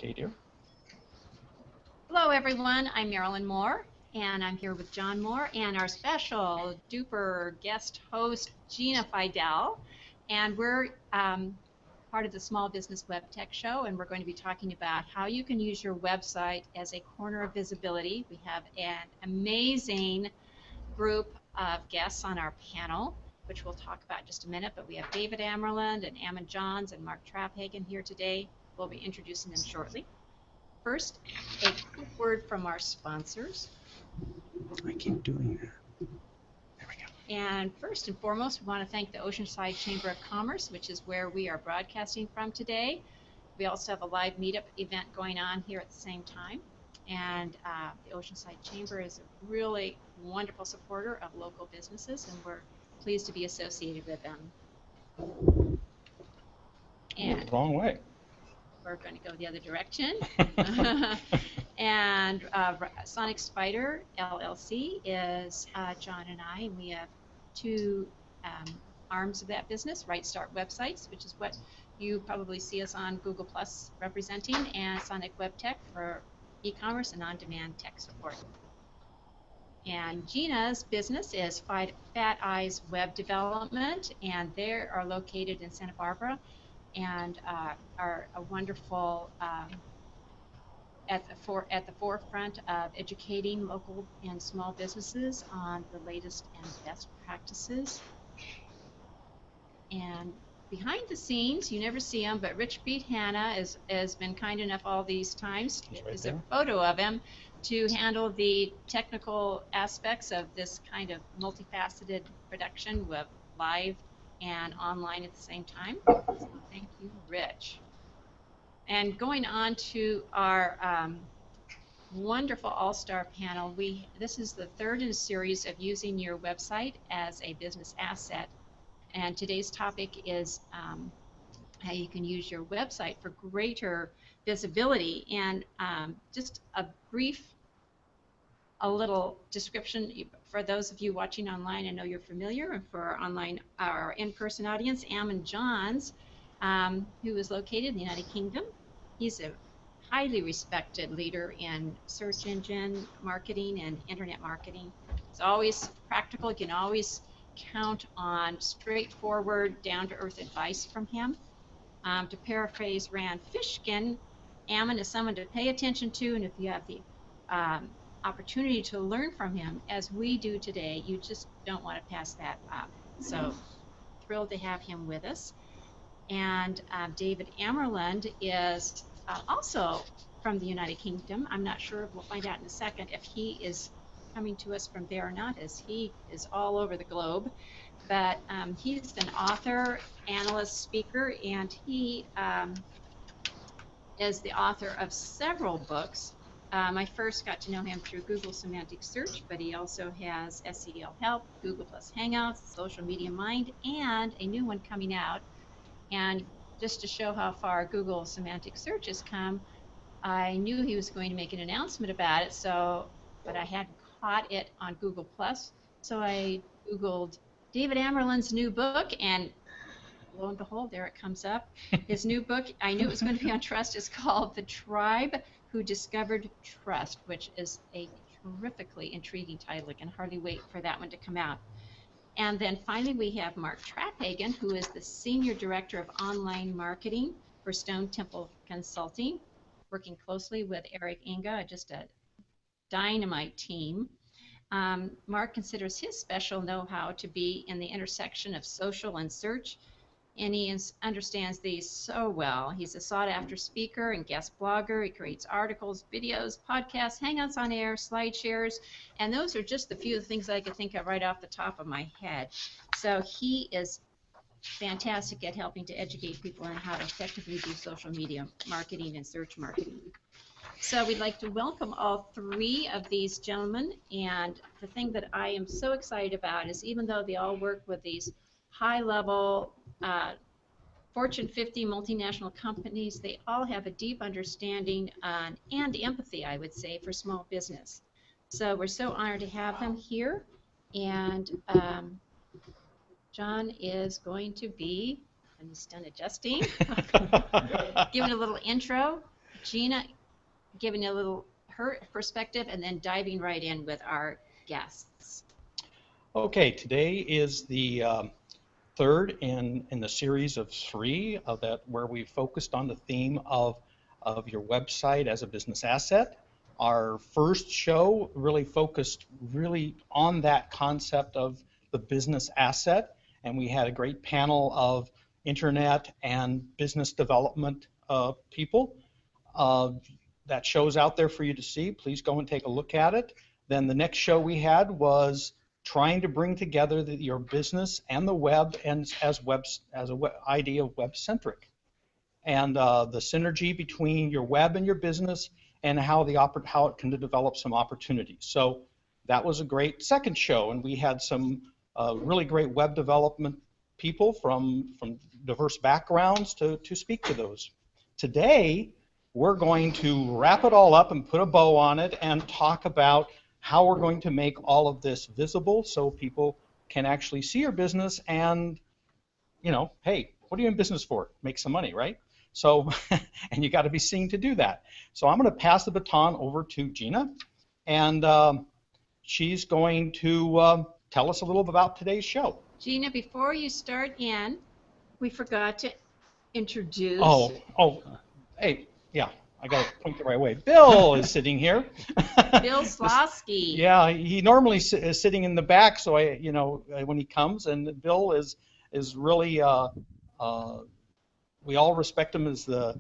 Kate here. Hello everyone, I'm Marilyn Moore, and I'm here with John Moore and our special duper guest host, Gina Fidel. And we're part of the Small Business Web Tech Show, and we're going to be talking about how you can use your website as a corner of visibility. We have an amazing group of guests on our panel, which we'll talk about in just a minute, but we have David Amerland and Ammon Johns and Mark Traphagen here today. We'll be introducing them shortly. First, a quick word from our sponsors. I keep doing that. There we go. And first and foremost, we want to thank the Oceanside Chamber of Commerce, which is where we are broadcasting from today. We also have a live meetup event going on here at the same time. And the Oceanside Chamber is a really wonderful supporter of local businesses, and we're pleased to be associated with them. And wrong way. we're going to go the other direction. And Sonic Spider LLC is John and I, and we have two arms of that business, Right Start Websites, which is what you probably see us on Google Plus representing, and Sonic Web Tech for e-commerce and on-demand tech support. And Gina's business is Fat Eyes Web Development, and they are located in Santa Barbara, and are a wonderful at the forefront of educating local and small businesses on the latest and best practices. And behind the scenes, you never see him, but Rich Pete Hanna has been kind enough all these times. There's a photo of him to handle the technical aspects of this kind of multifaceted production with live and online at the same time. So thank you, Rich. And going on to our wonderful all-star panel, this is the third in a series of using your website as a business asset. And today's topic is how you can use your website for greater visibility. And just a little description for those of you watching online. I know you're familiar, and for our in-person audience, Ammon Johns, who is located in the United Kingdom. He's a highly respected leader in search engine marketing and internet marketing. It's always practical. You can always count on straightforward, down-to-earth advice from him. To paraphrase Rand Fishkin, Ammon is someone to pay attention to, and if you have the opportunity to learn from him, as we do today, you just don't want to pass that up. So thrilled to have him with us. And David Amerland is also from the United Kingdom. I'm not sure, we'll find out in a second if he is coming to us from there or not, as he is all over the globe. But he's an author, analyst, speaker, and he is the author of several books. I first got to know him through Google Semantic Search, but he also has SEL Help, Google Plus Hangouts, Social Media Mind, and a new one coming out. And just to show how far Google Semantic Search has come, I knew he was going to make an announcement about it, but I hadn't caught it on Google Plus, so I Googled David Amerland's new book, and lo and behold, there it comes up. His new book, I knew it was going to be on trust, is called The Tribe Who Discovered Trust, which is a terrifically intriguing title. I can hardly wait for that one to come out. And then finally, we have Mark Traphagen, who is the Senior Director of Online Marketing for Stone Temple Consulting, working closely with Eric Inga, just a dynamite team. Mark considers his special know-how to be in the intersection of social and search, and he understands these so well. He's a sought-after speaker and guest blogger. He creates articles, videos, podcasts, hangouts on air, slide shares, and those are just the few of the things I could think of right off the top of my head. So he is fantastic at helping to educate people on how to effectively do social media marketing and search marketing. So we'd like to welcome all three of these gentlemen, and the thing that I am so excited about is even though they all work with these high-level Fortune 50 multinational companies, they all have a deep understanding and empathy, I would say, for small business. So we're so honored to have them here, and John is going to be, and he's done adjusting, give it a little intro. Gina giving a little her perspective and then diving right in with our guests. Okay, today is the third in the series of three where we focused on the theme of your website as a business asset. Our first show really focused on that concept of the business asset, and we had a great panel of internet and business development people. That show's out there for you to see. Please go and take a look at it. Then the next show we had was trying to bring together your business and the web and as a idea of web-centric, and the synergy between your web and your business, and how it can develop some opportunities. So that was a great second show, and we had some really great web development people from diverse backgrounds to speak to those. Today, we're going to wrap it all up and put a bow on it and talk about how we're going to make all of this visible so people can actually see your business and, hey, what are you in business for? Make some money, right? So, and you got to be seen to do that. So I'm going to pass the baton over to Gina, and she's going to tell us a little bit about today's show. Gina, before you start in, we forgot to introduce. Hey, yeah. I got to point the right way. Bill is sitting here. Bill Slosky. Yeah, he normally is sitting in the back, so when he comes, and Bill is really we all respect him as the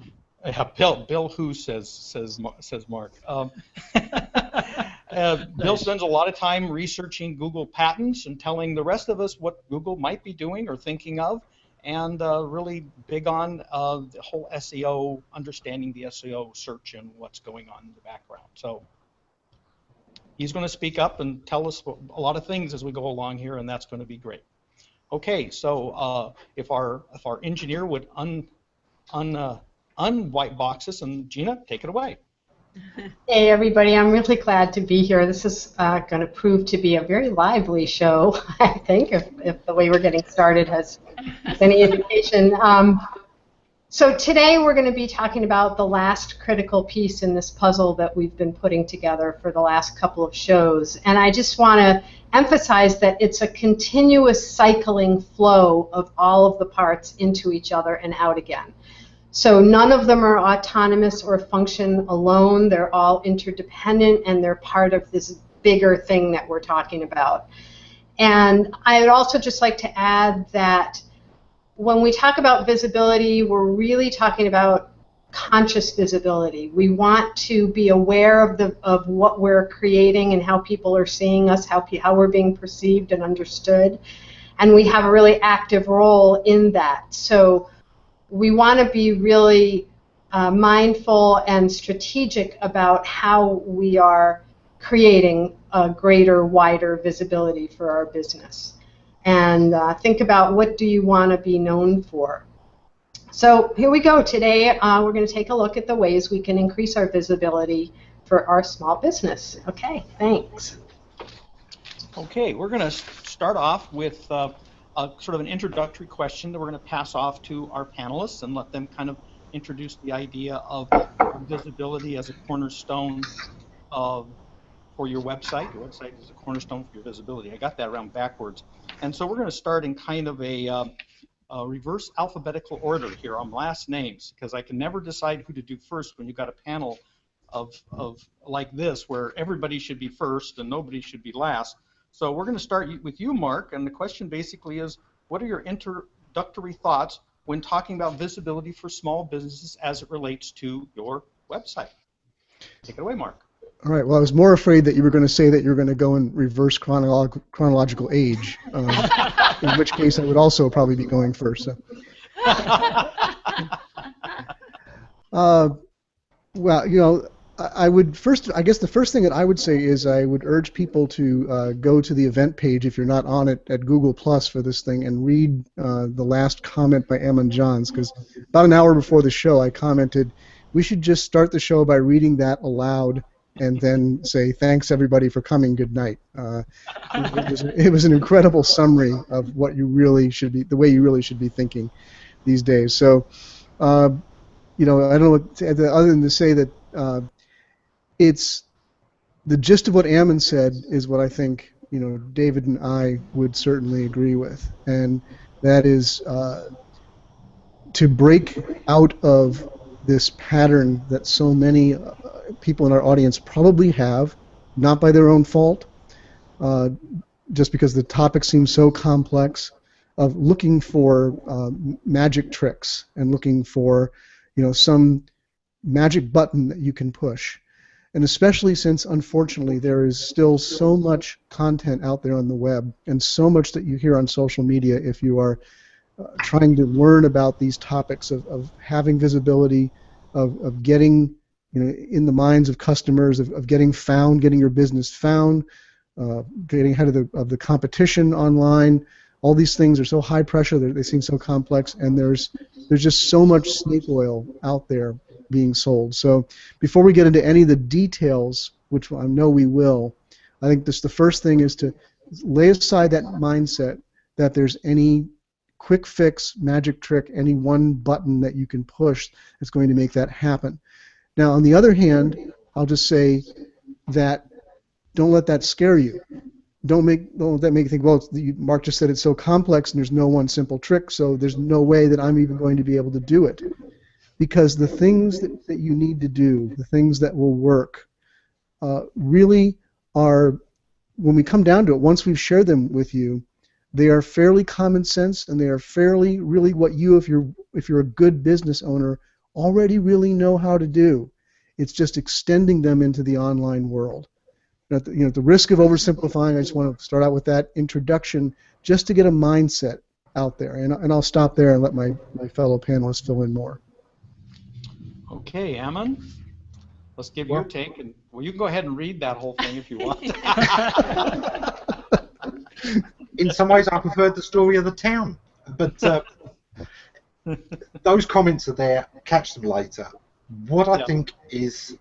Bill who says Mark. Bill spends a lot of time researching Google patents and telling the rest of us what Google might be doing or thinking of, and really big on the whole SEO, understanding the SEO search and what's going on in the background. So he's going to speak up and tell us a lot of things as we go along here, and that's going to be great. Okay, so if our engineer would white box us, and Gina, take it away. Hey everybody, I'm really glad to be here. This is going to prove to be a very lively show, I think, if the way we're getting started has any indication. So today we're going to be talking about the last critical piece in this puzzle that we've been putting together for the last couple of shows. And I just want to emphasize that it's a continuous cycling flow of all of the parts into each other and out again. So none of them are autonomous or function alone. They're all interdependent, and they're part of this bigger thing that we're talking about. And I would also just like to add that when we talk about visibility, we're really talking about conscious visibility. We want to be aware of what we're creating and how people are seeing us, how we're being perceived and understood. And we have a really active role in that. So we want to be really mindful and strategic about how we are creating a greater, wider visibility for our business. And think about, what do you want to be known for? So here we go. Today we're going to take a look at the ways we can increase our visibility for our small business. Okay, thanks. Okay, we're going to start off with sort of an introductory question that we're going to pass off to our panelists and let them kind of introduce the idea of visibility as a cornerstone for your website. Your website is a cornerstone for your visibility. I got that around backwards. And so we're going to start in kind of a reverse alphabetical order here on last names, because I can never decide who to do first when you've got a panel of like this where everybody should be first and nobody should be last. So we're going to start with you, Mark, and the question basically is, what are your introductory thoughts when talking about visibility for small businesses as it relates to your website? Take it away, Mark. All right. Well, I was more afraid that you were going to say that you were going to go in reverse chronological age, in which case I would also probably be going first. So. Well, I would I guess the first thing that I would say is I would urge people to go to the event page if you're not on it at Google Plus for this thing and read the last comment by Amerland Johns, because about an hour before the show I commented, we should just start the show by reading that aloud and then say, thanks everybody for coming, good night. It was an incredible summary of what you really should be, the way you really should be thinking these days. So I don't know what to add other than to say that it's the gist of what Ammon said is what I think David and I would certainly agree with, and that is to break out of this pattern that so many people in our audience probably have, not by their own fault, just because the topic seems so complex, of looking for magic tricks and looking for some magic button that you can push. And especially since, unfortunately, there is still so much content out there on the web and so much that you hear on social media if you are trying to learn about these topics of having visibility, of getting in the minds of customers, of getting found, getting your business found, getting ahead of the competition online. All these things are so high pressure, they seem so complex, and there's just so much snake oil out there being sold. So before we get into any of the details, which I know we will, I think the first thing is to lay aside that mindset that there's any quick fix, magic trick, any one button that you can push that's going to make that happen. Now, on the other hand, I'll just say that don't let that scare you. Don't let that make you think, well, Mark just said it's so complex and there's no one simple trick, so there's no way that I'm even going to be able to do it. Because the things that you need to do, the things that will work, really are, when we come down to it, once we've shared them with you, they are fairly common sense, and they are fairly really what you, if you're a good business owner, already really know how to do. It's just extending them into the online world. At the risk of oversimplifying, I just want to start out with that introduction just to get a mindset out there. And I'll stop there and let my fellow panelists fill in more. Okay, Ammon, let's give your take. And well, you can go ahead and read that whole thing if you want. In some ways, I preferred the story of the town. But those comments are there. Catch them later. What I think is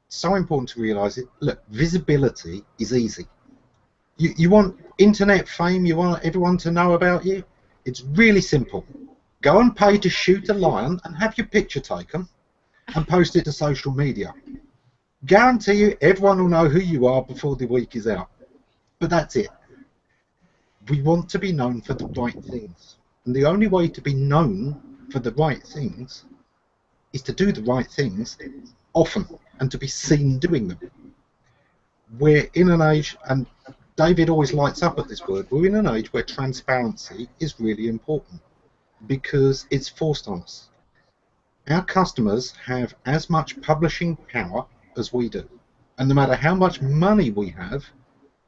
so important to realise is, look, visibility is easy. You want internet fame, you want everyone to know about you, it's really simple. Go and pay to shoot a lion and have your picture taken and post it to social media. Guarantee you everyone will know who you are before the week is out. But that's it. We want to be known for the right things. And the only way to be known for the right things is to do the right things often and to be seen doing them. We're in an age, and David always lights up at this word, we're in an age where transparency is really important because it's forced on us. Our customers have as much publishing power as we do. And no matter how much money we have,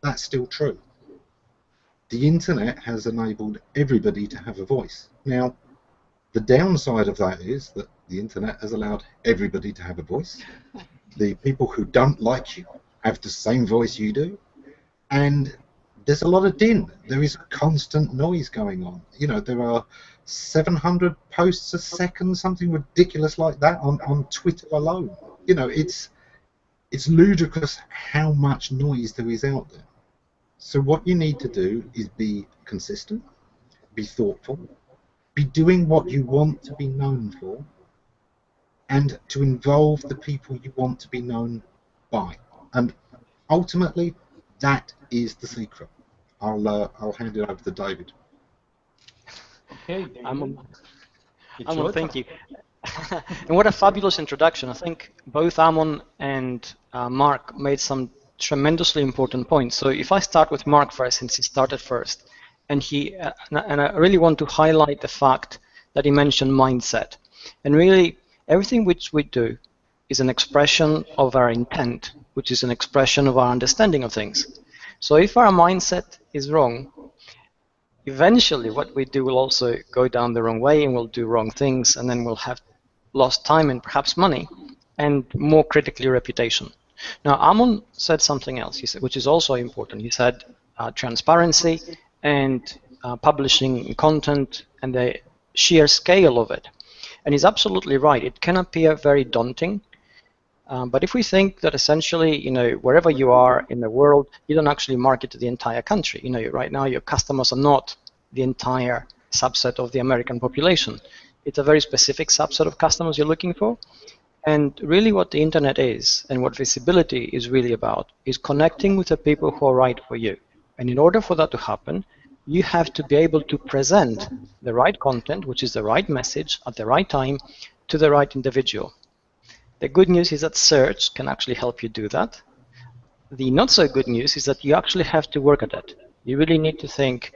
that's still true. The internet has enabled everybody to have a voice. Now, the downside of that is that the internet has allowed everybody to have a voice. The people who don't like you have the same voice you do. And there's a lot of din. There is constant noise going on. There are 700 posts a second, something ridiculous like that on Twitter alone. It's ludicrous how much noise there is out there. So what you need to do is be consistent, be thoughtful, be doing what you want to be known for, and to involve the people you want to be known by. And ultimately, that is the secret. I'll hand it over to David. Okay, David. Ammon, thank you. And what a fabulous introduction. I think both Ammon and Mark made some tremendously important points. So if I start with Mark first, since he started first, and I really want to highlight the fact that he mentioned mindset. And really, everything which we do is an expression of our intent, which is an expression of our understanding of things. So if our mindset is wrong, eventually what we do will also go down the wrong way and we'll do wrong things, and then we'll have lost time and perhaps money, and more critically, reputation. Now, Ammon said something else, he said, which is also important. He said transparency and publishing content and the sheer scale of it. And he's absolutely right. It can appear very daunting, but if we think that essentially, wherever you are in the world, you don't actually market to the entire country. Right now your customers are not the entire subset of the American population. It's a very specific subset of customers you're looking for. And really what the internet is and what visibility is really about is connecting with the people who are right for you. And in order for that to happen, you have to be able to present the right content, which is the right message at the right time, to the right individual. The good news is that search can actually help you do that. The not so good news is that you actually have to work at it. You really need to think,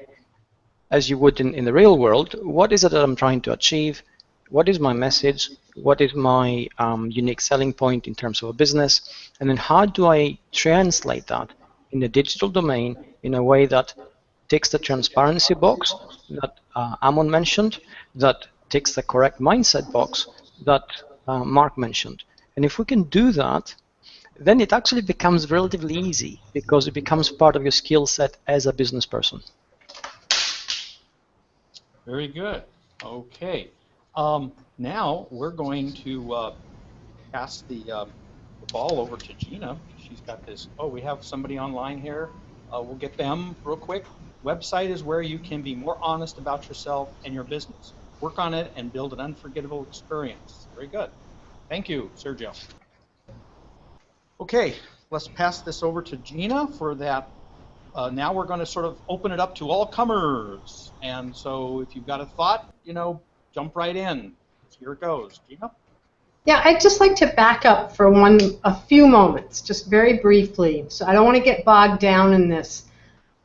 as you would in the real world, what is it that I'm trying to achieve? What is my message? What is my unique selling point in terms of a business? And then how do I translate that in the digital domain in a way that ticks the transparency box that Amon mentioned, that ticks the correct mindset box that Mark mentioned. And if we can do that, then it actually becomes relatively easy because it becomes part of your skill set as a business person. Very good. Okay. Now we're going to pass the ball over to Gina. She's got this. Oh, we have somebody online here. We'll get them real quick. Website is where you can be more honest about yourself and your business. Work on it and build an unforgettable experience. Very good. Thank you, Sergio. Okay, let's pass this over to Gina for that. Now we're going to sort of open it up to all comers. And so if you've got a thought, jump right in. Here it goes. Gina? Yeah, I'd just like to back up for a few moments, just very briefly. So I don't want to get bogged down in this,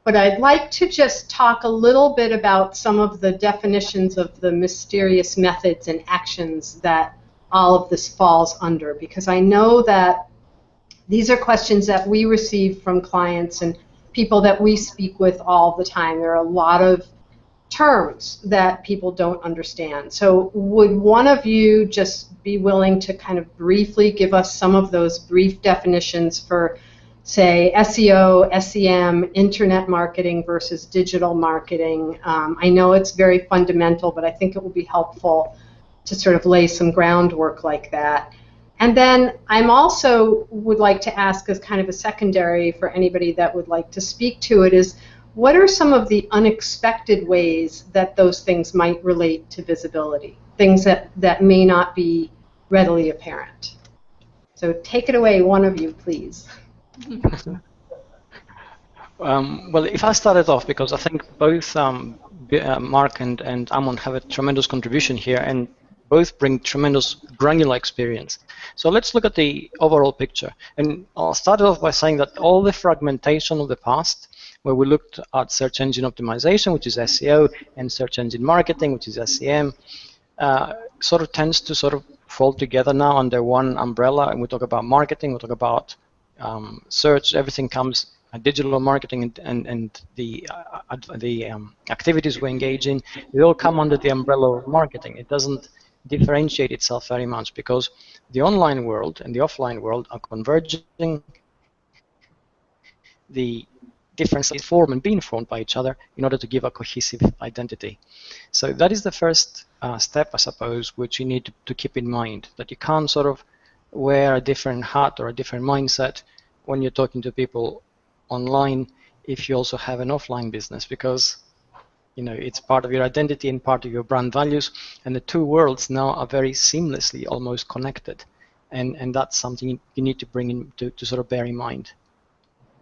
but I'd like to just talk a little bit about some of the definitions of the mysterious methods and actions that all of this falls under, because I know that these are questions that we receive from clients and people that we speak with all the time. There are a lot of terms that people don't understand. So would one of you just be willing to kind of briefly give us some of those brief definitions for, say, SEO, SEM, internet marketing versus digital marketing? I know it's very fundamental, but I think it will be helpful to sort of lay some groundwork like that. And then I'm also would like to ask as kind of a secondary for anybody that would like to speak to it is, what are some of the unexpected ways that those things might relate to visibility? Things that may not be readily apparent. So take it away, one of you, please. Well, if I started off, because I think both Mark and Amon have a tremendous contribution here, and both bring tremendous granular experience. So let's look at the overall picture. And I'll start off by saying that all the fragmentation of the past, where we looked at search engine optimization, which is SEO, and search engine marketing, which is SEM, sort of tends to sort of fall together now under one umbrella. And we talk about marketing, we talk about search, everything comes, digital marketing and the activities we engage in, they all come under the umbrella of marketing. It doesn't differentiate itself very much because the online world and the offline world are converging. The differences form and being formed by each other in order to give a cohesive identity. So that is the first step, I suppose, which you need to keep in mind, that you can't sort of wear a different hat or a different mindset when you're talking to people online if you also have an offline business, because it's part of your identity and part of your brand values, and the two worlds now are very seamlessly almost connected, and that's something you need to bring in to sort of bear in mind.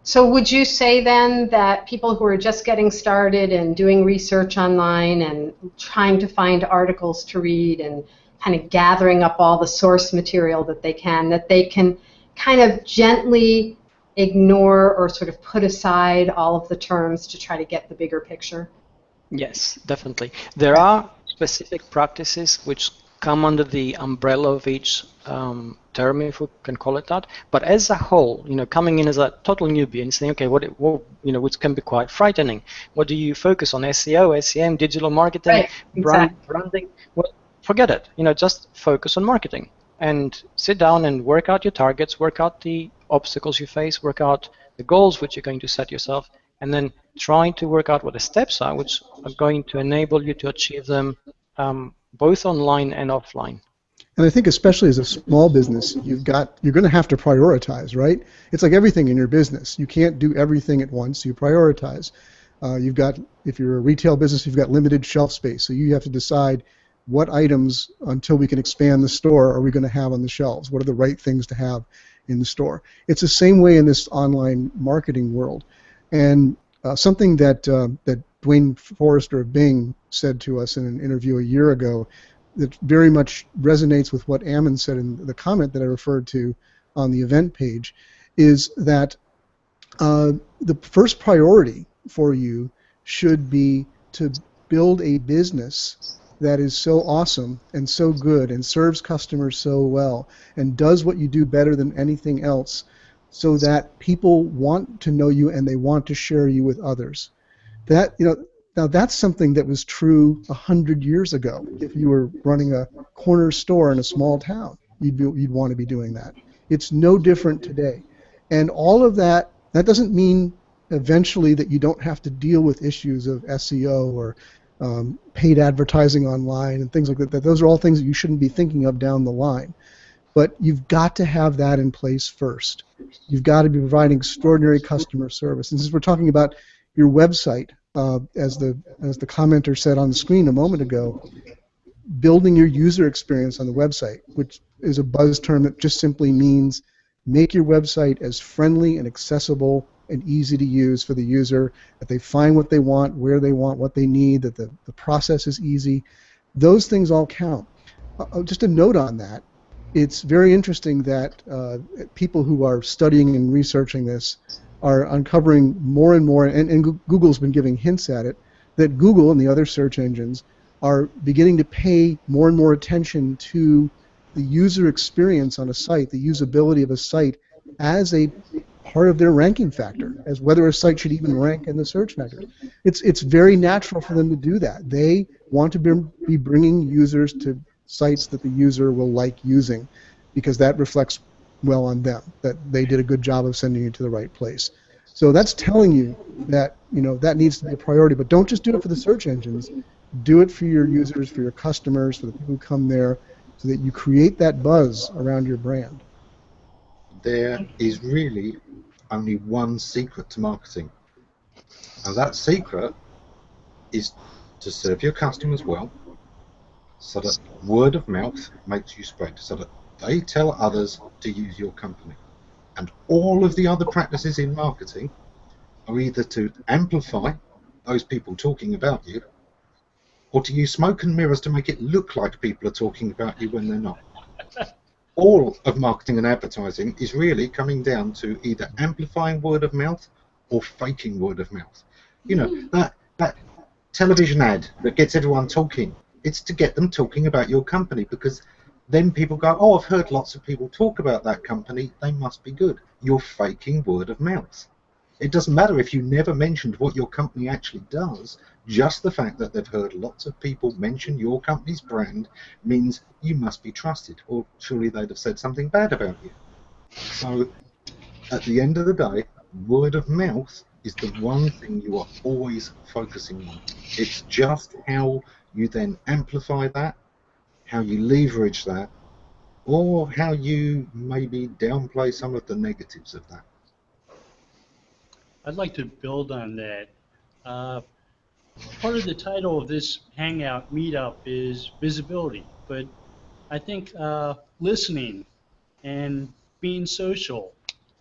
So would you say then that people who are just getting started and doing research online and trying to find articles to read and kind of gathering up all the source material that they can kind of gently ignore or sort of put aside all of the terms to try to get the bigger picture? Yes, definitely. There are specific practices which come under the umbrella of each term, if we can call it that. But as a whole, coming in as a total newbie and saying, okay, which can be quite frightening. What do you focus on? SEO, SEM, digital marketing, right, exactly. Branding? Well, forget it. Just focus on marketing and sit down and work out your targets, work out the obstacles you face, work out the goals which you're going to set yourself, and then trying to work out what the steps are which are going to enable you to achieve them both online and offline. And I think especially as a small business, you're going to have to prioritize, right? It's like everything in your business. You can't do everything at once. You prioritize. If you're a retail business, you've got limited shelf space, so you have to decide what items, until we can expand the store, are we going to have on the shelves? What are the right things to have in the store? It's the same way in this online marketing world. And something that Dwayne Forrester of Bing said to us in an interview a year ago that very much resonates with what Ammon said in the comment that I referred to on the event page, is that the first priority for you should be to build a business that is so awesome and so good and serves customers so well and does what you do better than anything else, so that people want to know you and they want to share you with others. That, now that's something that was true 100 years ago. If you were running a corner store in a small town, you'd want to be doing that. It's no different today. And all of that doesn't mean eventually that you don't have to deal with issues of SEO or paid advertising online and things like that. Those are all things that you shouldn't be thinking of down the line. But you've got to have that in place first. You've got to be providing extraordinary customer service. And since we're talking about your website, as the commenter said on the screen a moment ago, building your user experience on the website, which is a buzz term that just simply means make your website as friendly and accessible and easy to use for the user, that they find what they want, where they want, what they need, that the process is easy. Those things all count. Just a note on that, it's very interesting that people who are studying and researching this are uncovering more and more, and Google's been giving hints at it, that Google and the other search engines are beginning to pay more and more attention to the user experience on a site, the usability of a site, as a part of their ranking factor, as whether a site should even rank in the search factors. It's very natural for them to do that. They want to be bringing users to sites that the user will like using, because that reflects well on them, that they did a good job of sending you to the right place. So that's telling you that that needs to be a priority. But don't just do it for the search engines. Do it for your users, for your customers, for the people who come there, so that you create that buzz around your brand. There is really only one secret to marketing, and that secret is to serve your customers well, so that word of mouth makes you spread, so that they tell others to use your company. And all of the other practices in marketing are either to amplify those people talking about you, or to use smoke and mirrors to make it look like people are talking about you when they're not. All of marketing and advertising is really coming down to either amplifying word of mouth or faking word of mouth. That television ad that gets everyone talking, it's to get them talking about your company, because then people go, oh, I've heard lots of people talk about that company, they must be good. You're faking word of mouth. It doesn't matter if you never mentioned what your company actually does, just the fact that they've heard lots of people mention your company's brand means you must be trusted, or surely they'd have said something bad about you. So at the end of the day, word of mouth is the one thing you are always focusing on. It's just how you then amplify that, how you leverage that, or how you maybe downplay some of the negatives of that. I'd like to build on that. Part of the title of this Hangout meetup is visibility, but I think listening and being social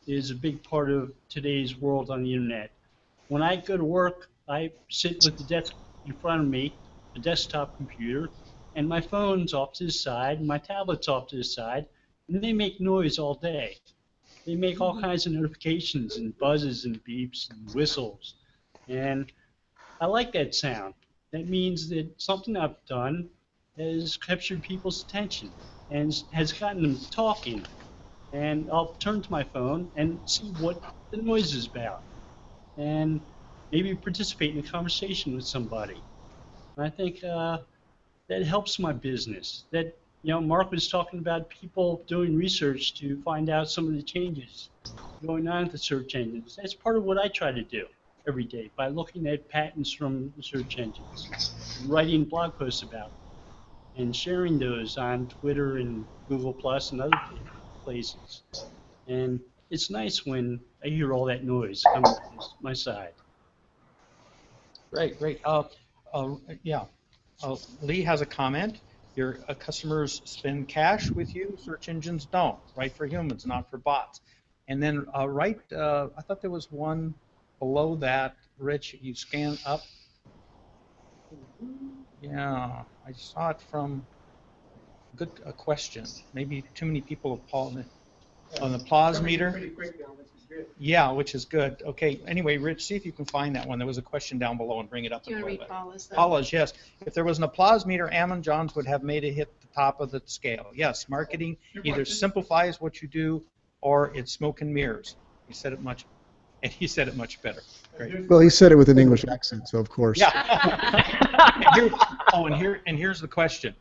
is a big part of today's world on the internet. When I go to work, I sit with the desk in front of me, a desktop computer, and my phone's off to the side, and my tablet's off to the side, and they make noise all day. They make all kinds of notifications and buzzes and beeps and whistles. And I like that sound. That means that something I've done has captured people's attention and has gotten them talking. And I'll turn to my phone and see what the noise is about, and maybe participate in a conversation with somebody. And I think that helps my business. That, Mark was talking about people doing research to find out some of the changes going on at the search engines. That's part of what I try to do every day by looking at patents from the search engines, writing blog posts about them, and sharing those on Twitter and Google Plus and other places. And it's nice when I hear all that noise coming from my side. Great. Yeah. Lee has a comment. Your customers spend cash with you. Search engines don't. Right for humans, not for bots. And then I thought there was one below that. Rich, you scan up. Yeah, I saw it from. Good question. Maybe too many people have paused on the applause meter. Yeah, which is good. Okay. Anyway, Rich, see if you can find that one. There was a question down below and bring it up. Do you want to read Paula's? Paula's, yes. If there was an applause meter, Ammon Johns would have made it hit the top of the scale. Yes, marketing either simplifies what you do or it's smoke and mirrors. He said it much better. Great. Well, he said it with an English accent, so of course. Yeah. and here's the question.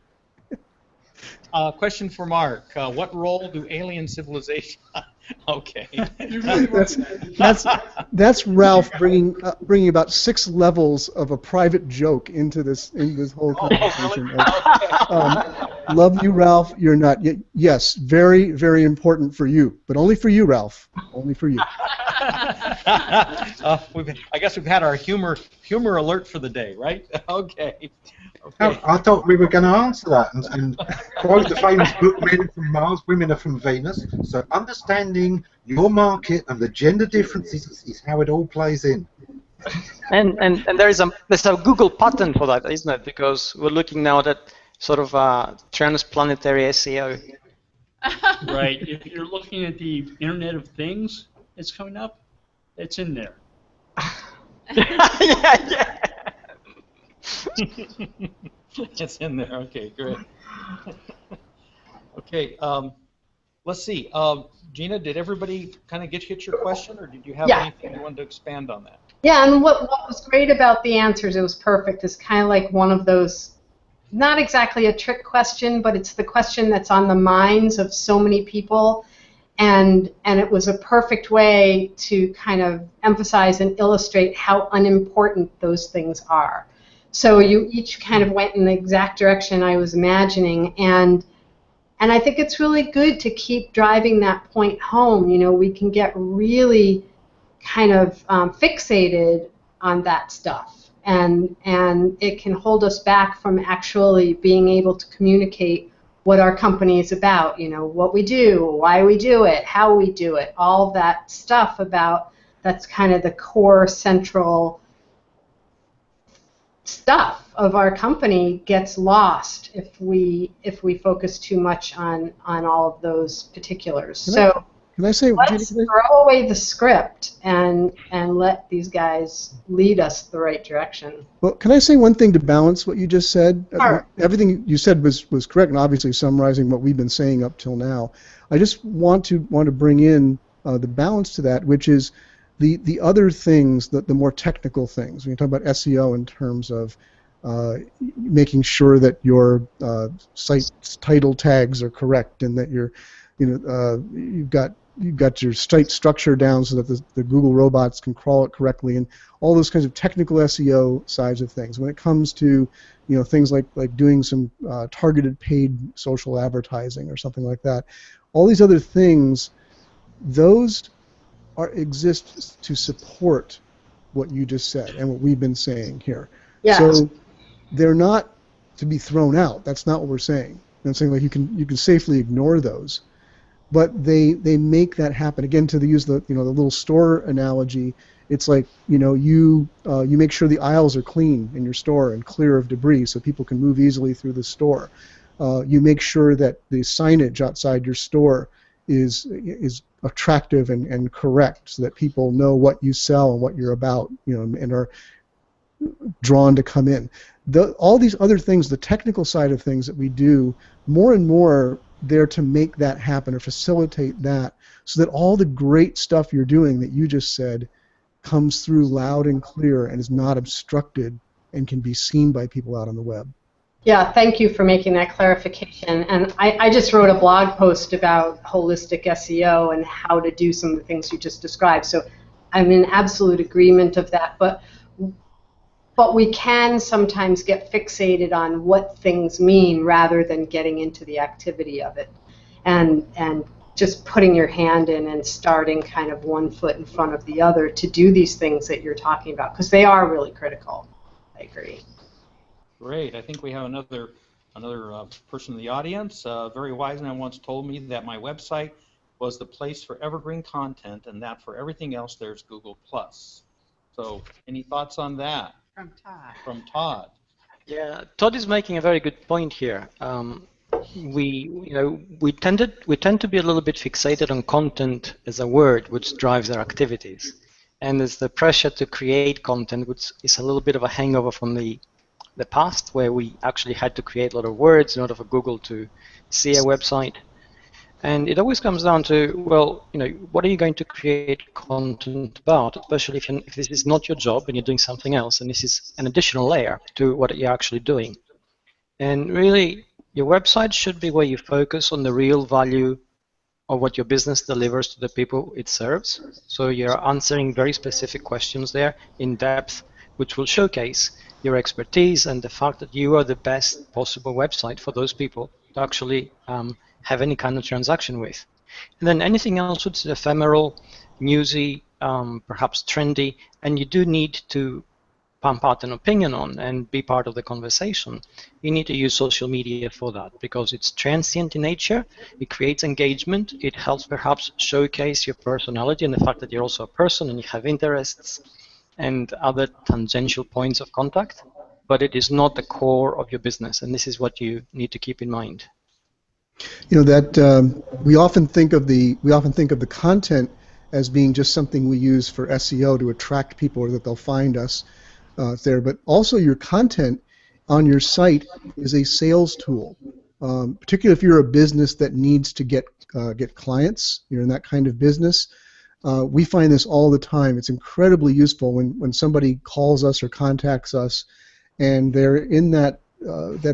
Question for Mark. What role do alien civilization? Okay. That's Ralph bringing about 6 levels of a private joke into this whole conversation. Love you, Ralph. You're not. Yes, very, very important for you, but only for you, Ralph. Only for you. I guess we've had our humor alert for the day, right? Okay. Okay. I thought we were going to answer that and quote the famous book, Men Are From Mars, Women Are From Venus. So understanding your market and the gender differences is how it all plays in. And there's a Google patent for that, isn't it? Because we're looking now at sort of transplanetary SEO. Right. If you're looking at the Internet of Things that's coming up, it's in there. Yeah. It's in there. Okay, great. Okay, let's see. Gina, did everybody kind of hit your question, or did you have anything you wanted to expand on that? Yeah, and what was great about the answers, it was perfect, is kind of like one of those, not exactly a trick question, but it's the question that's on the minds of so many people, and it was a perfect way to kind of emphasize and illustrate how unimportant those things are. So you each kind of went in the exact direction I was imagining, and I think it's really good to keep driving that point home. You know, we can get really kind of fixated on that stuff, and it can hold us back from actually being able to communicate what our company is about. You know, what we do, why we do it, how we do it, all that stuff about that's kind of the core central stuff of our company gets lost if we focus too much on all of those particulars. Can I say, let's throw away the script and let these guys lead us the right direction. Well, can I say one thing to balance what you just said? Sure. Everything you said was correct, and obviously summarizing what we've been saying up till now. I just want to bring in the balance to that, which is the other things, the more technical things. When you talk about SEO in terms of making sure that your site title tags are correct and that you've got your site structure down so that the Google robots can crawl it correctly, and all those kinds of technical SEO sides of things. When it comes to things like doing some targeted paid social advertising or something like that, all these other things, those exist to support what you just said and what we've been saying here. Yes. So they're not to be thrown out. That's not what we're saying. I'm saying like you can safely ignore those, but they make that happen. Again, to use the the little store analogy, it's like you make sure the aisles are clean in your store and clear of debris so people can move easily through the store. You make sure that the signage outside your store is attractive and correct so that people know what you sell and what you're about, and are drawn to come in. All these other things, the technical side of things that we do, more and more there to make that happen or facilitate that, so that all the great stuff you're doing that you just said comes through loud and clear and is not obstructed and can be seen by people out on the web. Yeah, thank you for making that clarification. And I just wrote a blog post about holistic SEO and how to do some of the things you just described. So I'm in absolute agreement of that. But we can sometimes get fixated on what things mean rather than getting into the activity of it. And just putting your hand in and starting kind of one foot in front of the other to do these things that you're talking about, because they are really critical. I agree. Great. I think we have another another person in the audience, a very wise man once told me that my website was the place for evergreen content, and that for everything else there's Google+. So, any thoughts on that? From Todd. From Todd. Yeah, Todd is making a very good point here. We tend to be a little bit fixated on content as a word, which drives our activities, and there's the pressure to create content, which is a little bit of a hangover from the past, where we actually had to create a lot of words in order for Google to see a website. And it always comes down to, well, what are you going to create content about, especially if this is not your job and you're doing something else, and this is an additional layer to what you're actually doing. And really, your website should be where you focus on the real value of what your business delivers to the people it serves. So you're answering very specific questions there in depth, which will showcase your expertise and the fact that you are the best possible website for those people to actually have any kind of transaction with. And then anything else which is ephemeral, newsy, perhaps trendy, and you do need to pump out an opinion on and be part of the conversation, you need to use social media for that, because it's transient in nature, it creates engagement, it helps perhaps showcase your personality and the fact that you're also a person and you have interests and other tangential points of contact, but it is not the core of your business, and this is what you need to keep in mind. That we often think of the content as being just something we use for SEO to attract people, or that they'll find us there. But also, your content on your site is a sales tool, particularly if you're a business that needs to get clients. You're in that kind of business. We find this all the time. It's incredibly useful when somebody calls us or contacts us, and they're in that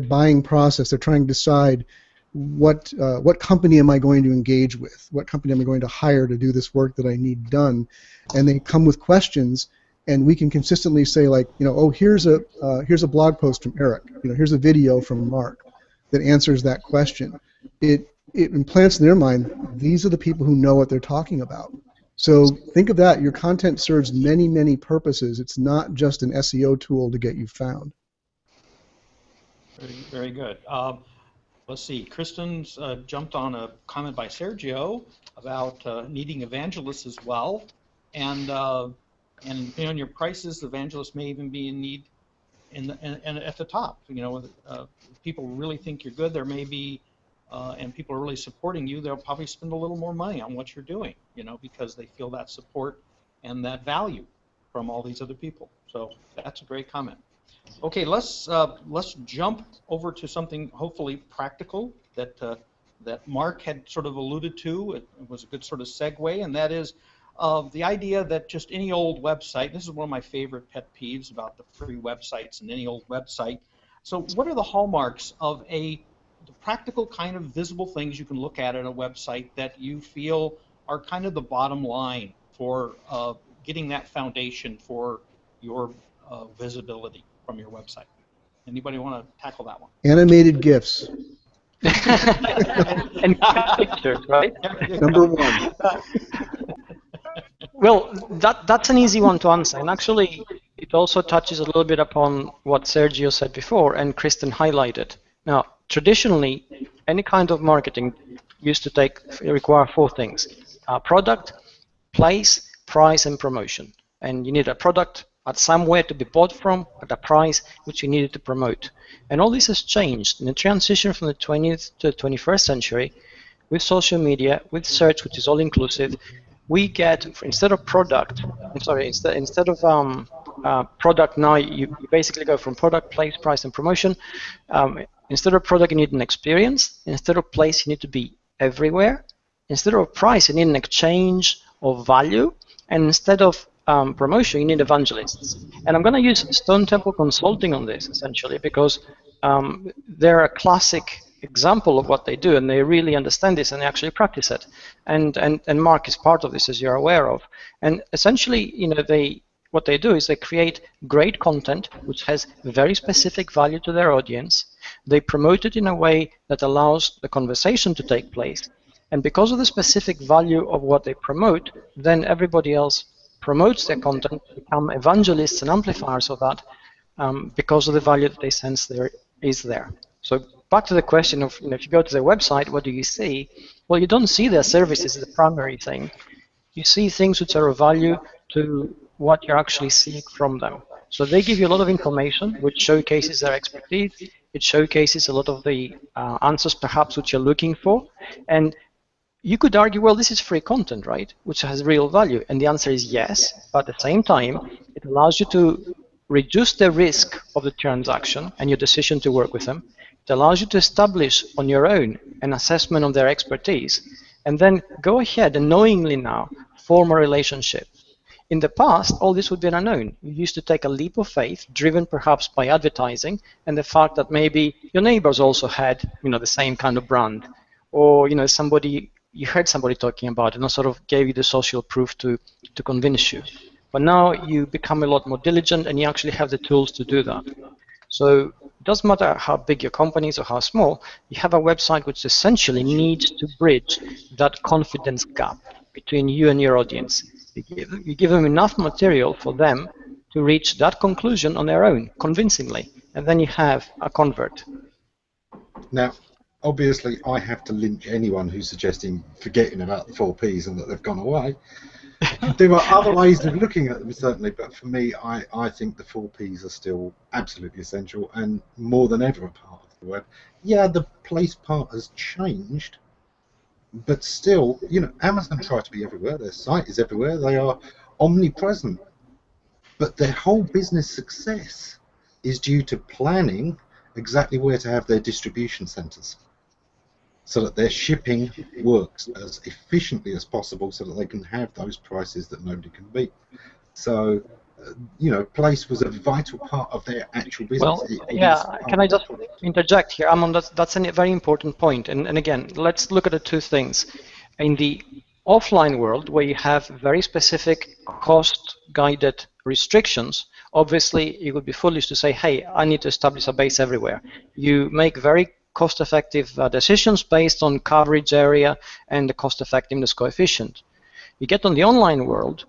buying process. They're trying to decide what company am I going to engage with? What company am I going to hire to do this work that I need done? And they come with questions, and we can consistently say, like, oh, here's a blog post from Eric. Here's a video from Mark that answers that question. It implants in their mind, these are the people who know what they're talking about. So think of that. Your content serves many, many purposes. It's not just an SEO tool to get you found. Very, very good. Let's see. Kristen's jumped on a comment by Sergio about needing evangelists as well, and depending on your prices, evangelists may even be in need and at the top. People really think you're good. There may be, and people are really supporting you. They'll probably spend a little more money on what you're doing, because they feel that support and that value from all these other people. So that's a great comment. Okay, let's jump over to something hopefully practical that Mark had sort of alluded to. It was a good sort of segue, and that is the idea that just any old website. This is one of my favorite pet peeves about the free websites and any old website. So, what are the hallmarks of the practical kind of visible things you can look at a website that you feel are kind of the bottom line for getting that foundation for your visibility from your website? Anybody want to tackle that one? Animated GIFs. And pictures, right? Number one. Well, that's an easy one to answer, and actually it also touches a little bit upon what Sergio said before and Kristen highlighted. Now, traditionally, any kind of marketing used to require four things: product, place, price, and promotion. And you need a product at somewhere to be bought from, at a price which you needed to promote. And all this has changed in the transition from the 20th to the 21st century with social media, with search, which is all inclusive. We get, instead of product, instead of product, now you basically go from product, place, price, and promotion. Instead of product, you need an experience. Instead of place, you need to be everywhere. Instead of price, you need an exchange of value. And instead of promotion, you need evangelists. And I'm going to use Stone Temple Consulting on this, essentially, because they're a classic example of what they do, and they really understand this, and they actually practice it. And Mark is part of this, as you're aware of. And essentially, what they do is they create great content which has very specific value to their audience. They promote it in a way that allows the conversation to take place. And because of the specific value of what they promote, then everybody else promotes their content, become evangelists and amplifiers of that, because of the value that they sense there is there. So back to the question of, if you go to their website, what do you see? Well, you don't see their services as the primary thing. You see things which are of value to what you're actually seeing from them. So they give you a lot of information which showcases their expertise. It showcases a lot of the answers perhaps which you're looking for. And you could argue, well, this is free content, right? Which has real value. And the answer is yes. But at the same time, it allows you to reduce the risk of the transaction and your decision to work with them. It allows you to establish on your own an assessment of their expertise, and then go ahead and knowingly now form a relationship. In the past, all this would be unknown. You used to take a leap of faith, driven perhaps by advertising and the fact that maybe your neighbors also had, the same kind of brand, or you heard somebody talking about it and sort of gave you the social proof to convince you. But now you become a lot more diligent and you actually have the tools to do that. So it doesn't matter how big your company is or how small, you have a website which essentially needs to bridge that confidence gap between you and your audience. You give them enough material for them to reach that conclusion on their own, convincingly, and then you have a convert. Now, obviously, I have to lynch anyone who's suggesting forgetting about the 4 Ps and that they've gone away. There are other ways of looking at them, certainly, but for me, I think the 4 Ps are still absolutely essential and more than ever a part of the web. Yeah, the place part has changed, but still, Amazon try to be everywhere. Their site is everywhere. They are omnipresent. But their whole business success is due to planning exactly where to have their distribution centers, so that their shipping works as efficiently as possible, so that they can have those prices that nobody can beat. So, place was a vital part of their actual business. Well, can I just interject here? That's a very important point. And again, let's look at the two things. In the offline world, where you have very specific cost-guided restrictions, obviously it would be foolish to say, hey, I need to establish a base everywhere. You make very cost-effective decisions based on coverage area and the cost-effectiveness coefficient. You get on the online world,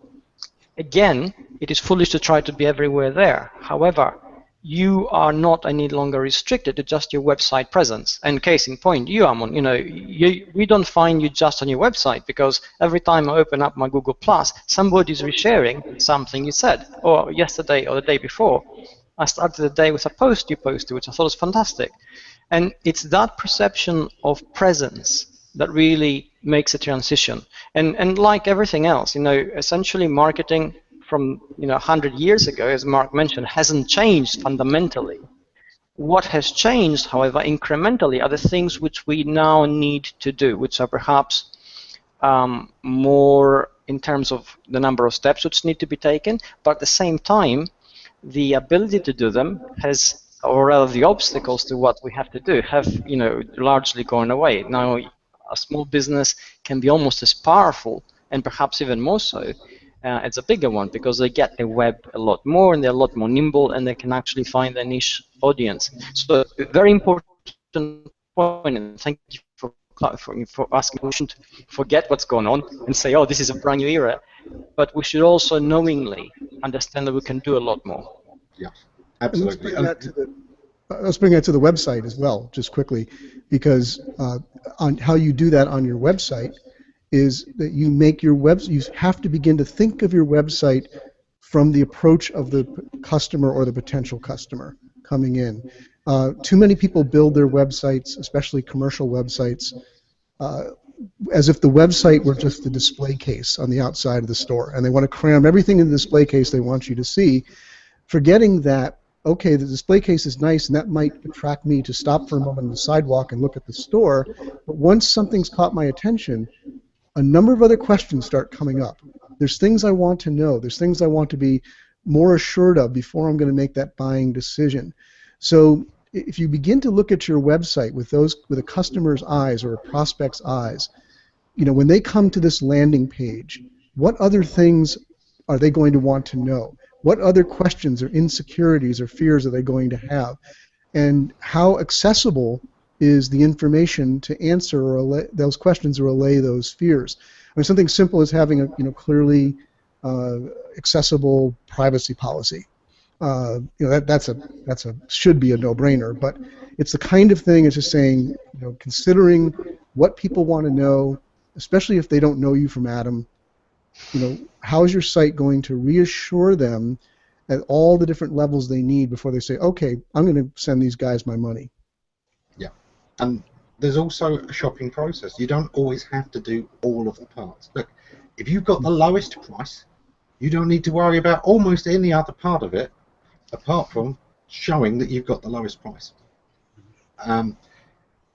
again, it is foolish to try to be everywhere there. However, you are not any longer restricted to just your website presence. And case in point, you, Amon, we don't find you just on your website, because every time I open up my Google+, somebody's resharing something you said, or yesterday or the day before. I started the day with a post you posted, which I thought was fantastic. And it's that perception of presence that really makes a transition. And like everything else, essentially marketing from 100 years ago, as Mark mentioned, hasn't changed fundamentally. What has changed, however, incrementally, are the things which we now need to do, which are perhaps more in terms of the number of steps which need to be taken, but at the same time, the ability to do them has, or rather the obstacles to what we have to do have, largely gone away. Now, a small business can be almost as powerful, and perhaps even more so, as a bigger one, because they get the web a lot more, and they're a lot more nimble, and they can actually find a niche audience. So, a very important point, and thank you for asking. We shouldn't forget what's going on and say, oh, this is a brand new era, but we should also knowingly understand that we can do a lot more. Yeah, absolutely. Let's bring that to the website as well, just quickly, because on how you do that on your website is that you make your you have to begin to think of your website from the approach of the customer or the potential customer coming in. Too many people build their websites, especially commercial websites, as if the website were just the display case on the outside of the store, and they want to cram everything in the display case they want you to see, forgetting that, okay, the display case is nice and that might attract me to stop for a moment on the sidewalk and look at the store, but once something's caught my attention, a number of other questions start coming up. There's things I want to know. There's things I want to be more assured of before I'm going to make that buying decision. So if you begin to look at your website with a customer's eyes or a prospect's eyes, when they come to this landing page, what other things are they going to want to know? What other questions or insecurities or fears are they going to have? And how accessible is the information to answer or those questions or allay those fears? I mean, something simple as having a clearly accessible privacy policy. that's a should be a no-brainer. But it's the kind of thing. It's just saying, considering what people want to know, especially if they don't know you from Adam. How is your site going to reassure them at all the different levels they need before they say, okay, I'm going to send these guys my money. Yeah, and there's also a shopping process. You don't always have to do all of the parts. Look, if you've got the lowest price, you don't need to worry about almost any other part of it apart from showing that you've got the lowest price.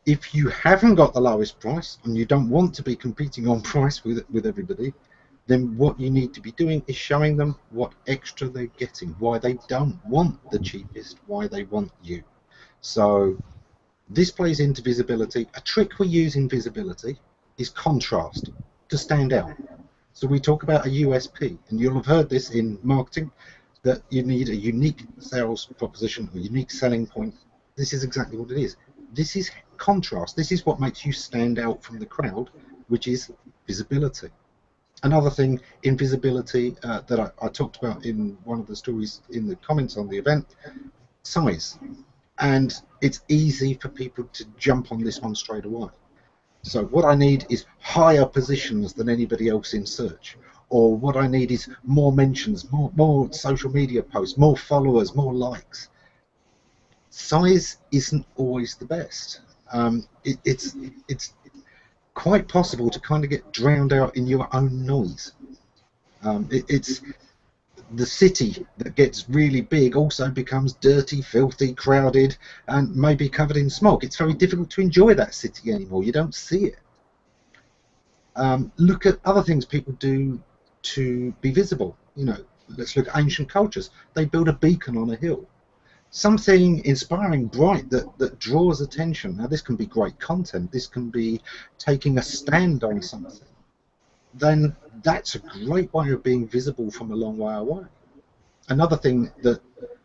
If you haven't got the lowest price and you don't want to be competing on price with everybody, then what you need to be doing is showing them what extra they're getting, why they don't want the cheapest, why they want you. So this plays into visibility. A trick we use in visibility is contrast, to stand out. So we talk about a USP, and you'll have heard this in marketing, that you need a unique sales proposition, a unique selling point. This is exactly what it is. This is contrast. This is what makes you stand out from the crowd, which is visibility. Another thing in visibility that I talked about in one of the stories in the comments on the event, size. And it's easy for people to jump on this one straight away. So what I need is higher positions than anybody else in search. Or what I need is more mentions, more social media posts, more followers, more likes. Size isn't always the best. It's quite possible to kind of get drowned out in your own noise. It's the city that gets really big also becomes dirty, filthy, crowded, and maybe covered in smog. It's very difficult to enjoy that city anymore. You don't see it. Look at other things people do to be visible. Let's look at ancient cultures. They build a beacon on a hill. Something inspiring, bright, that draws attention. Now, this can be great content. This can be taking a stand on something. Then that's a great way of being visible from a long way away. Another thing that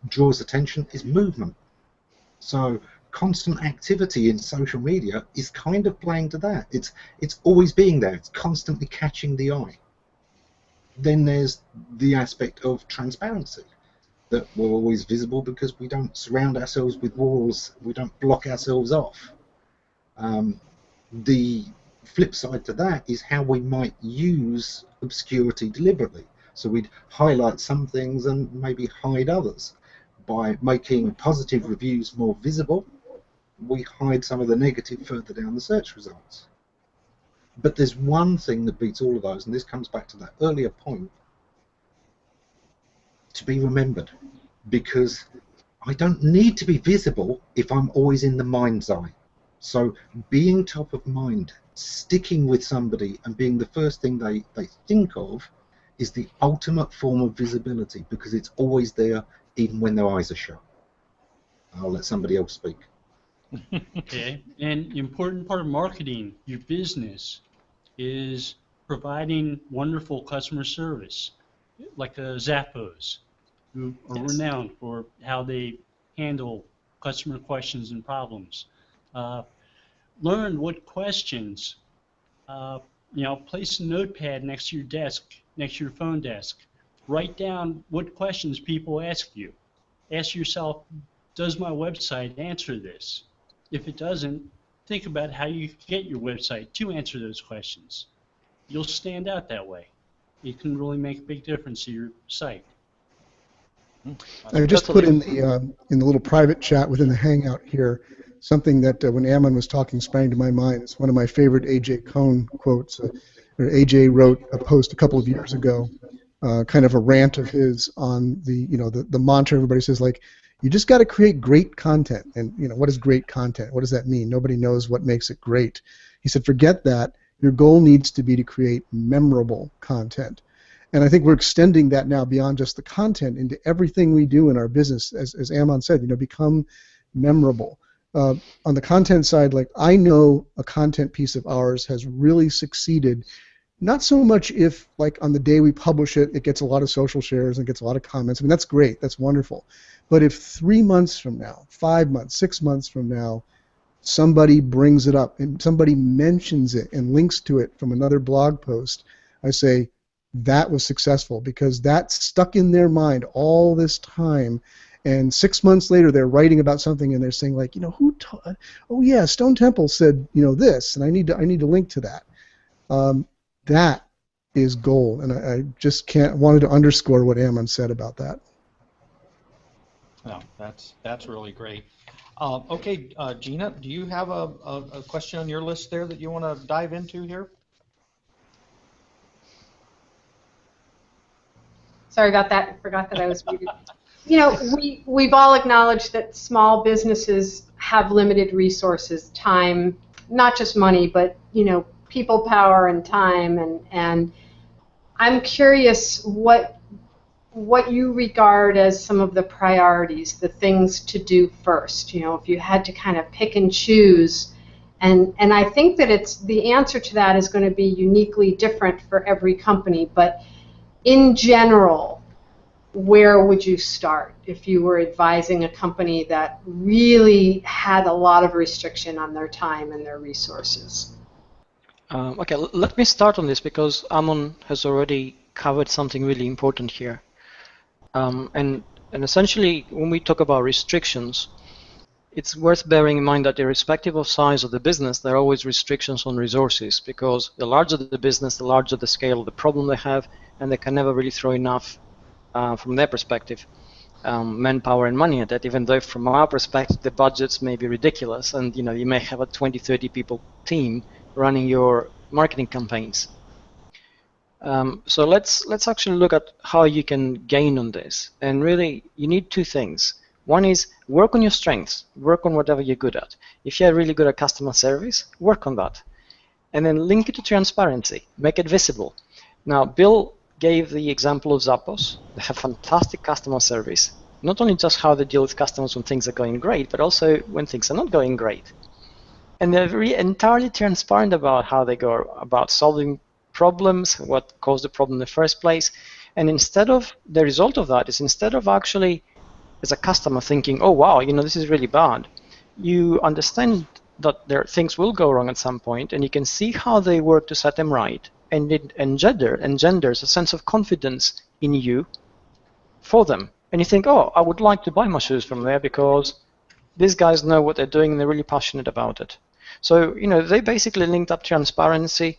draws attention is movement. So constant activity in social media is kind of playing to that. It's always being there. It's constantly catching the eye. Then there's the aspect of transparency, that we're always visible because we don't surround ourselves with walls, we don't block ourselves off. The flip side to that is how we might use obscurity deliberately. So we'd highlight some things and maybe hide others. By making positive reviews more visible, we hide some of the negative further down the search results. But there's one thing that beats all of those, and this comes back to that earlier point, to be remembered, because I don't need to be visible if I'm always in the mind's eye. So being top of mind, sticking with somebody and being the first thing they think of is the ultimate form of visibility, because it's always there even when their eyes are shut. I'll let somebody else speak. Okay, and important part of marketing your business is providing wonderful customer service, like Zappos, who are renowned for how they handle customer questions and problems. Learn what questions, place a notepad next to your desk, next to your phone desk. Write down what questions people ask you. Ask yourself, does my website answer this? If it doesn't, think about how you get your website to answer those questions. You'll stand out that way. It can really make a big difference to your site. I just put in the little private chat within the Hangout here something that when Ammon was talking sprang to my mind. It's one of my favorite A.J. Cohn quotes. A.J. wrote a post a couple of years ago, kind of a rant of his on the mantra everybody says, like, you just got to create great content. And what is great content? What does that mean? Nobody knows what makes it great. He said, forget that. Your goal needs to be to create memorable content. And I think we're extending that now beyond just the content into everything we do in our business. As Ammon said, become memorable. On the content side, like, I know a content piece of ours has really succeeded. Not so much if, like, on the day we publish it, it gets a lot of social shares and gets a lot of comments. I mean, that's great. That's wonderful. But if 3 months from now, 5 months, 6 months from now, somebody brings it up and somebody mentions it and links to it from another blog post, I say, that was successful, because that stuck in their mind all this time. And 6 months later, they're writing about something and they're saying, like, oh yeah, Stone Temple said, this, and I need to link to that. That is gold, and I just wanted to underscore what Ammon said about that. No, that's really great. Okay, Gina, do you have a question on your list there that you want to dive into here? Sorry about that. I forgot that I was muted. We've all acknowledged that small businesses have limited resources, time, not just money, but people power and time, and I'm curious what you regard as some of the priorities, the things to do first. If you had to kind of pick and choose, and I think that the answer to that is going to be uniquely different for every company, but in general, where would you start if you were advising a company that really had a lot of restriction on their time and their resources? Okay, let me start on this because Ammon has already covered something really important here. And essentially, when we talk about restrictions, it's worth bearing in mind that irrespective of size of the business, there are always restrictions on resources, because the larger the business, the larger the scale of the problem they have, and they can never really throw enough, from their perspective, manpower and money at that, even though from our perspective the budgets may be ridiculous, and you may have a 20-30 people team running your marketing campaigns. So let's actually look at how you can gain on this. And really, you need two things. One is work on your strengths, work on whatever you're good at. If you're really good at customer service, work on that. And then link it to transparency, make it visible. Now, Bill gave the example of Zappos. They have fantastic customer service. Not only just how they deal with customers when things are going great, but also when things are not going great. And they're entirely transparent about how they go about solving problems, what caused the problem in the first place. And the result of that is, instead of actually, as a customer, thinking, oh wow, this is really bad, you understand that things will go wrong at some point, and you can see how they work to set them right. And it engenders a sense of confidence in you for them. And you think, oh, I would like to buy my shoes from there because these guys know what they're doing and they're really passionate about it. So, they basically linked up transparency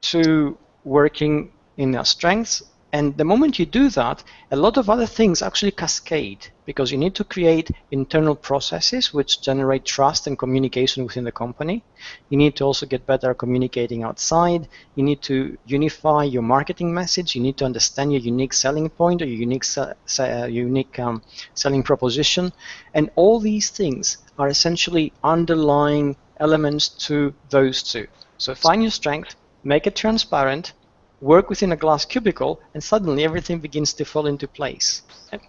to working in their strengths. And the moment you do that, a lot of other things actually cascade, because you need to create internal processes which generate trust and communication within the company. You need to also get better at communicating outside. You need to unify your marketing message. You need to understand your unique selling point or your unique selling proposition. And all these things are essentially underlying elements to those two. So find your strength, make it transparent, work within a glass cubicle, and suddenly everything begins to fall into place.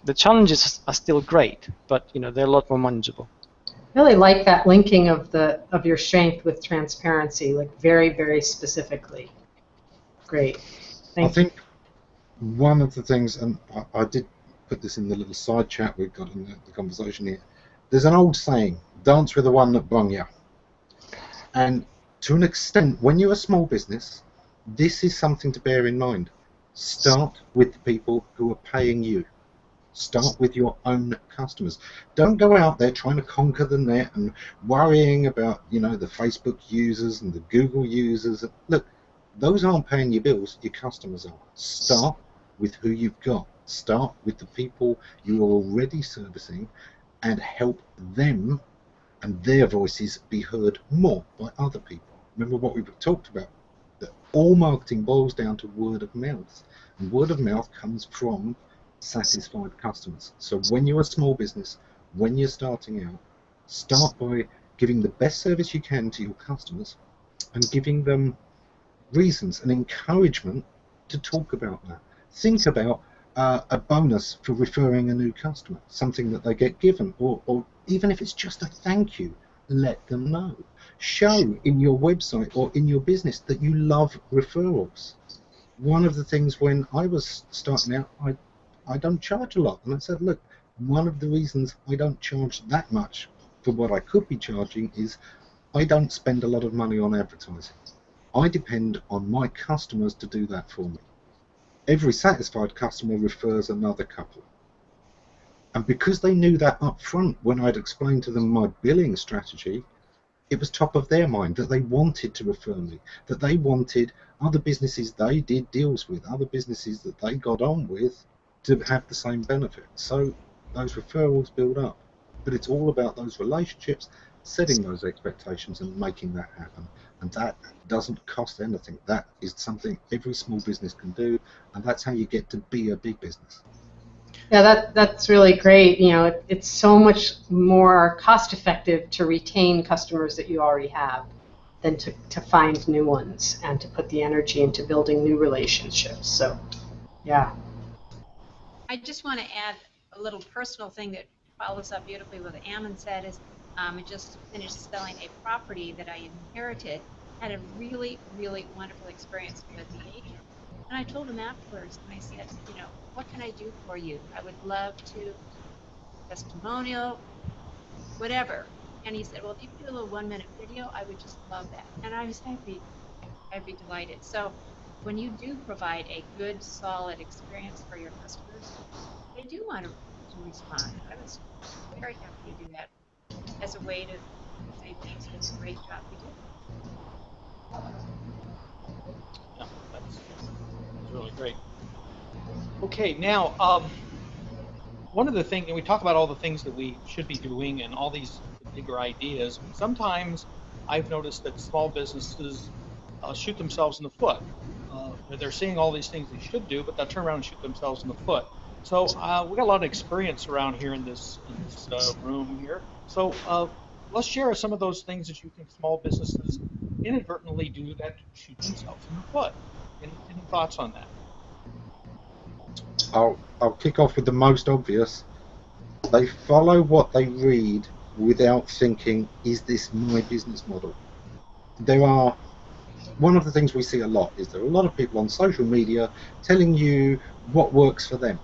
The challenges are still great, but they're a lot more manageable. I really like that linking of your strength with transparency, like very, very specifically. Great. Thank you. I think one of the things, and I did put this in the little side chat we've got in the conversation here, there's an old saying, dance with the one that brung you. And to an extent, when you're a small business, this is something to bear in mind. Start with the people who are paying you. Start with your own customers. Don't go out there trying to conquer the net and worrying about, the Facebook users and the Google users. Look, those aren't paying your bills, your customers are. Start with who you've got. Start with the people you are already servicing and help them and their voices be heard more by other people. Remember what we've talked about, that all marketing boils down to word of mouth, and word of mouth comes from satisfied customers. So when you're a small business, when you're starting out, start by giving the best service you can to your customers and giving them reasons and encouragement to talk about that. Think about a bonus for referring a new customer, something that they get given, or even if it's just a thank you, let them know. Show in your website or in your business that you love referrals. One of the things when I was starting out, I don't charge a lot, and I said, look, one of the reasons I don't charge that much for what I could be charging is I don't spend a lot of money on advertising. I depend on my customers to do that for me. every satisfied customer refers another couple. And because they knew that up front when I'd explained to them my billing strategy, it was top of their mind that they wanted to refer me, that they wanted other businesses they did deals with, other businesses that they got on with to have the same benefit. So those referrals build up. But it's all about those relationships, setting those expectations and making that happen. And that doesn't cost anything. That is something every small business can do, and that's how you get to be a big business. Yeah, that's really great. You know, it's so much more cost effective to retain customers that you already have than to find new ones and to put the energy into building new relationships. So, yeah. I just want to add a little personal thing that follows up beautifully with what Ammon said is I just finished selling a property that I inherited, had a really, really wonderful experience with the agent. And I told him afterwards, and I said, you know, what can I do for you? I would love to testimonial, whatever. And he said, well, if you could do a little 1-minute video, I would just love that. And I was happy. I'd be delighted. So when you do provide a good, solid experience for your customers, they do want to respond. I was very happy to do that as a way to say thanks for the great job you did. Yeah, that's really great. Okay, now one of the things, and we talk about all the things that we should be doing and all these bigger ideas. Sometimes I've noticed that small businesses shoot themselves in the foot. They're seeing all these things they should do, but they'll turn around and shoot themselves in the foot. So we got a lot of experience around here in this room here. So let's share some of those things that you think small businesses inadvertently do that shoot themselves in the foot. Any thoughts on that? I'll kick off with the most obvious. They follow what they read without thinking, is this my business model? One of the things we see a lot is there are a lot of people on social media telling you what works for them.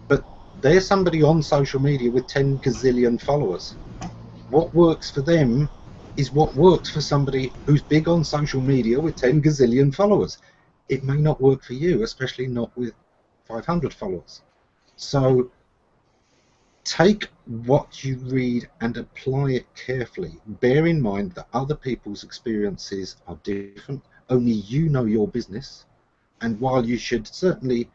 But there's somebody on social media with 10 gazillion followers. What works for them is what works for somebody who's big on social media with 10 gazillion followers. It may not work for you, especially not with 500 followers. So take what you read and apply it carefully. Bear in mind that other people's experiences are different. Only you know your business. And while you should certainly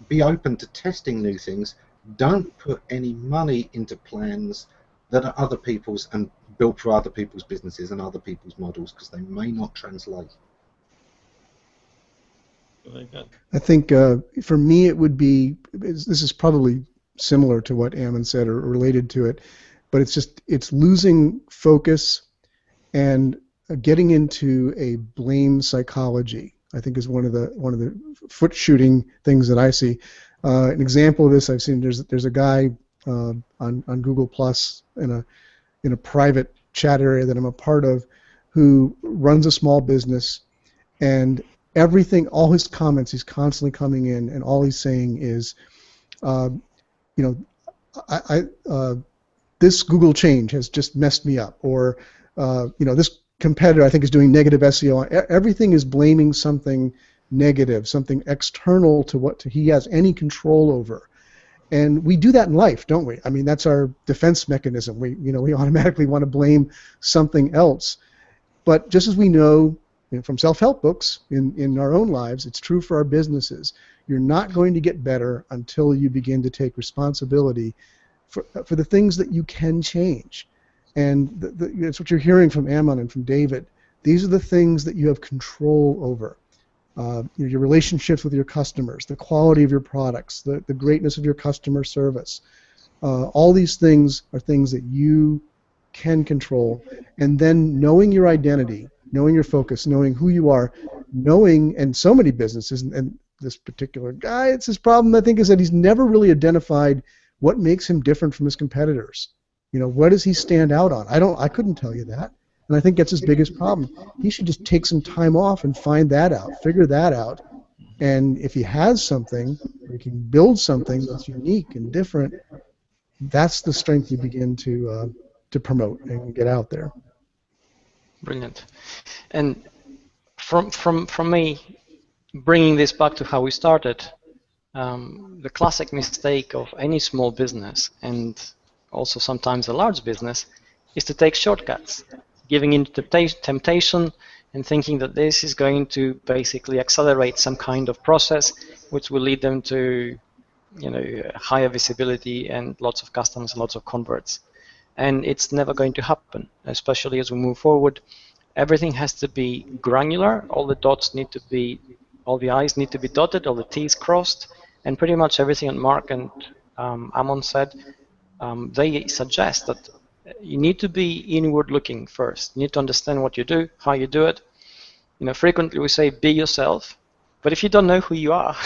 be open to testing new things, don't put any money into plans that are other people's and built for other people's businesses and other people's models, because they may not translate. I think for me it would be, this is probably similar to what Ammon said or related to it, but it's losing focus and getting into a blame psychology. I think is one of the foot shooting things that I see. An example of this I've seen, there's a guy on Google Plus in a private chat area that I'm a part of, who runs a small business, and everything, all his comments, he's constantly coming in, and all he's saying is, this Google change has just messed me up, or this competitor I think is doing negative SEO. Everything is blaming something negative, something external to what he has any control over. And we do that in life, don't we? I mean, that's our defense mechanism. We automatically want to blame something else. But just as we know, from self-help books in our own lives, it's true for our businesses. You're not going to get better until you begin to take responsibility for the things that you can change. And that's what you're hearing from Ammon and from David. These are the things that you have control over. Your relationships with your customers, the quality of your products, the greatness of your customer service. All these things are things that you can control. And then knowing your identity, knowing your focus, knowing who you are, knowing, and so many businesses, and this particular guy, it's his problem, I think, is that he's never really identified what makes him different from his competitors. What does he stand out on? I couldn't tell you that. And I think that's his biggest problem. He should just take some time off and find that out, figure that out. And if he has something, or he can build something that's unique and different, that's the strength you begin to promote and get out there. Brilliant. And from me, bringing this back to how we started, the classic mistake of any small business, and also sometimes a large business, is to take shortcuts, giving in to temptation and thinking that this is going to basically accelerate some kind of process which will lead them to, you know, higher visibility and lots of customers and lots of converts. And it's never going to happen, especially as we move forward. Everything has to be granular. All the dots need to be, all the I's need to be dotted, all the T's crossed, and pretty much everything that Mark and Amon said, they suggest that you need to be inward looking first. You need to understand what you do, how you do it. You know, frequently we say be yourself, but if you don't know who you are,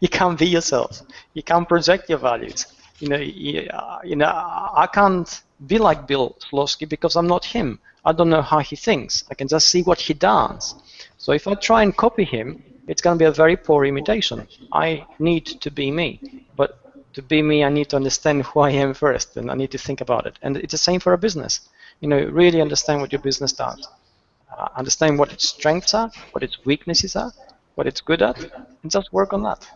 you can't be yourself. You can't project your values. I can't be like Bill Slosky because I'm not him. I don't know how he thinks. I can just see what he does. So if I try and copy him, it's going to be a very poor imitation. I need to be me. But to be me, I need to understand who I am first, and I need to think about it. And it's the same for a business. You know, really understand what your business does. Understand what its strengths are, what its weaknesses are, what it's good at, and just work on that.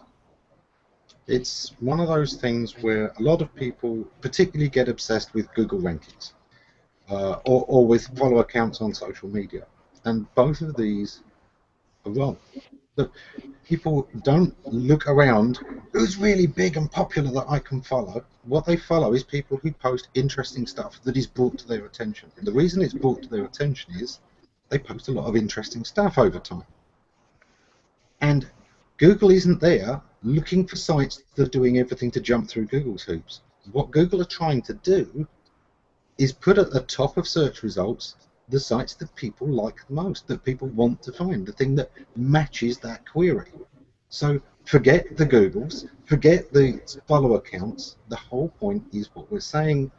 It's one of those things where a lot of people particularly get obsessed with Google rankings or with follow accounts on social media. And both of these are wrong. Look, people don't look around, who's really big and popular that I can follow. What they follow is people who post interesting stuff that is brought to their attention. And the reason it's brought to their attention is they post a lot of interesting stuff over time. And Google isn't there looking for sites that are doing everything to jump through Google's hoops. What Google are trying to do is put at the top of search results the sites that people like the most, that people want to find, the thing that matches that query. So forget the Googles, forget the follow accounts. The whole point is what we're saying.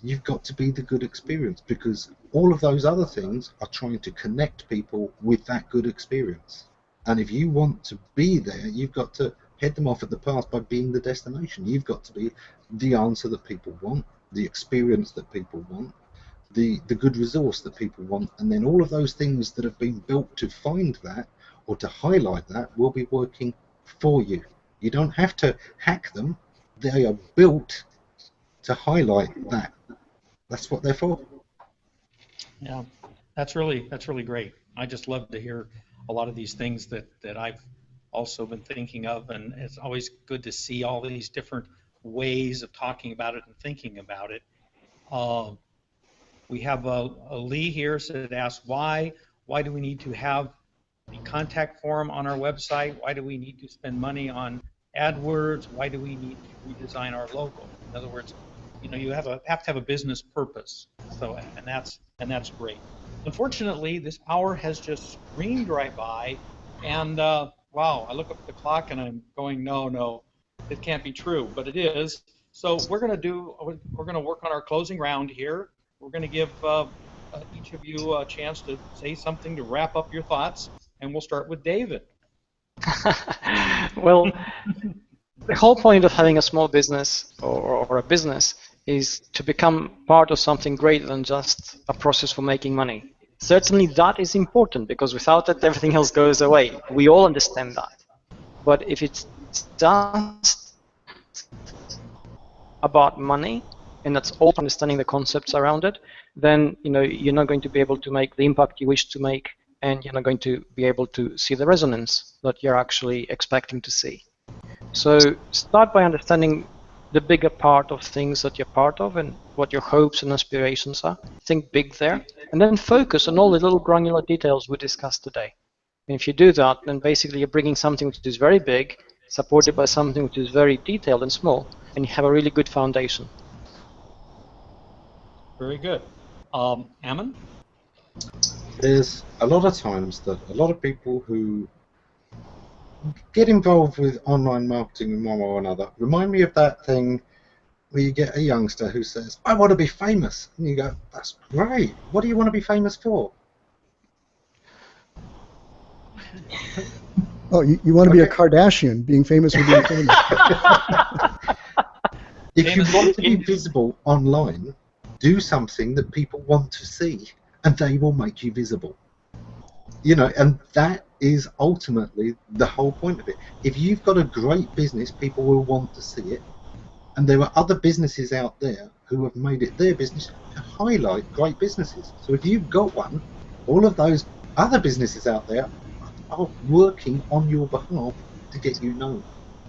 You've got to be the good experience, because all of those other things are trying to connect people with that good experience. And if you want to be there, you've got to head them off at the pass by being the destination. You've got to be the answer that people want, the experience that people want, the good resource that people want, and then all of those things that have been built to find that or to highlight that will be working for you. You don't have to hack them. They are built to highlight that. That's what they're for. Yeah, that's really great. I just love to hear a lot of these things that I've also been thinking of, and it's always good to see all these different ways of talking about it and thinking about it. We have a Lee here that asks, why do we need to have the contact form on our website? Why do we need to spend money on AdWords? Why do we need to redesign our logo? In other words, you know, you have to have a business purpose. So, and that's great. Unfortunately, this hour has just screamed right by, and wow, I look up at the clock and I'm going, no, it can't be true, but it is. So we're going to work on our closing round here. We're going to give each of you a chance to say something to wrap up your thoughts, and we'll start with David. Well, the whole point of having a small business or a business is to become part of something greater than just a process for making money. Certainly that is important, because without it, everything else goes away. We all understand that. But if it's just about money, and that's all understanding the concepts around it, then you're not going to be able to make the impact you wish to make, and you're not going to be able to see the resonance that you're actually expecting to see. So start by understanding the bigger part of things that you're part of and what your hopes and aspirations are. Think big there, and then focus on all the little granular details we discussed today. And if you do that, then basically you're bringing something which is very big, supported by something which is very detailed and small, and you have a really good foundation. Very good. Ammon? There's a lot of times that a lot of people who get involved with online marketing in one way or another remind me of that thing where you get a youngster who says, I want to be famous. And you go, that's great. What do you want to be famous for? Oh, you want to be a Kardashian, being famous for being famous. If you want to be visible online, do something that people want to see, and they will make you visible. And that is ultimately the whole point of it. If you've got a great business, people will want to see it. And there are other businesses out there who have made it their business to highlight great businesses. So if you've got one, all of those other businesses out there are working on your behalf to get you known.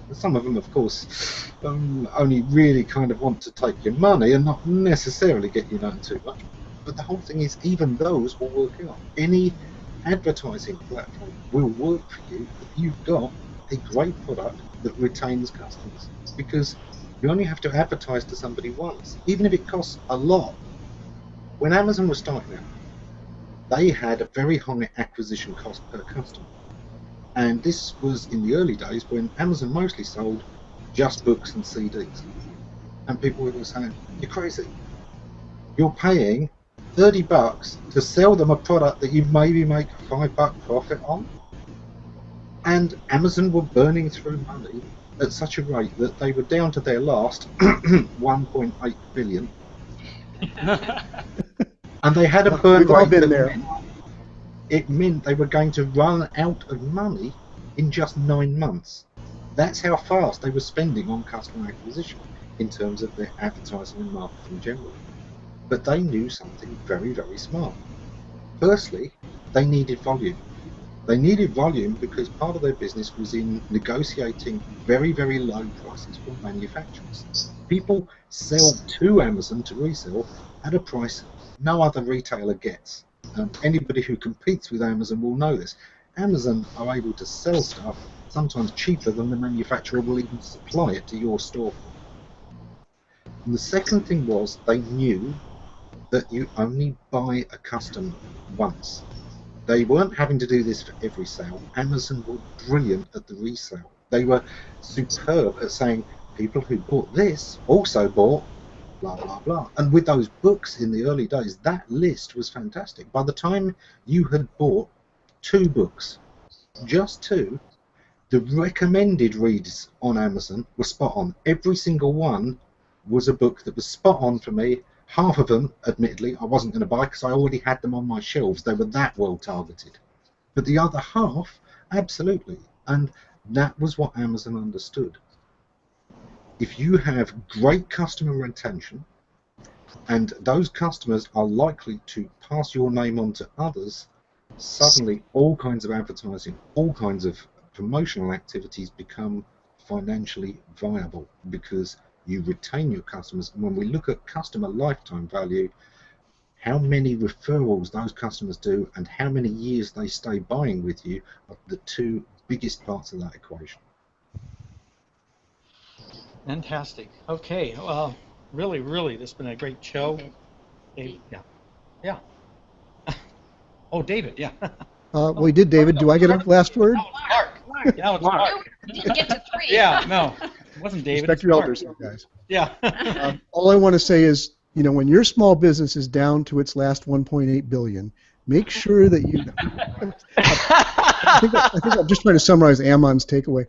And some of them, of course, only really kind of want to take your money and not necessarily get you known too much. But the whole thing is, even those will work out. Any advertising platform will work for you if you've got a great product that retains customers. Because you only have to advertise to somebody once, even if it costs a lot. When Amazon was starting out, they had a very high acquisition cost per customer. And this was in the early days when Amazon mostly sold just books and CDs. And people were saying, you're crazy. You're paying $30 to sell them a product that you maybe make a $5 profit on. And Amazon were burning through money at such a rate that they were down to their last 1.8 billion. And they had a burn We've all rate been that there. it meant they were going to run out of money in just 9 months. That's how fast they were spending on customer acquisition in terms of their advertising and marketing generally. But they knew something very, very smart. Firstly, they needed volume. They needed volume because part of their business was in negotiating very, very low prices from manufacturers. People sell to Amazon to resell at a price no other retailer gets. Anybody who competes with Amazon will know this. Amazon are able to sell stuff sometimes cheaper than the manufacturer will even supply it to your store. And the second thing was they knew that you only buy a customer once. They weren't having to do this for every sale. Amazon were brilliant at the resale. They were superb at saying people who bought this also bought blah, blah, blah. And with those books in the early days, that list was fantastic. By the time you had bought 2 books, just 2, the recommended reads on Amazon were spot on. Every single one was a book that was spot on for me. Half of them, admittedly, I wasn't going to buy because I already had them on my shelves. They were that well targeted. But the other half, absolutely. And that was what Amazon understood. If you have great customer retention, and those customers are likely to pass your name on to others, suddenly all kinds of advertising, all kinds of promotional activities become financially viable because you retain your customers. And when we look at customer lifetime value, how many referrals those customers do and how many years they stay buying with you are the 2 biggest parts of that equation. Fantastic. Okay. Really, this has been a great show. Dave, yeah. Yeah. Oh, David, yeah. We did, David. Do I get a last word? Mark. Yeah, it's Mark. Didn't get to 3. Yeah, no. It wasn't David. Respect your elders, guys. Yeah. All I want to say is, when your small business is down to its last 1.8 billion, make sure that you. I think I'm just trying to summarize Amon's takeaway.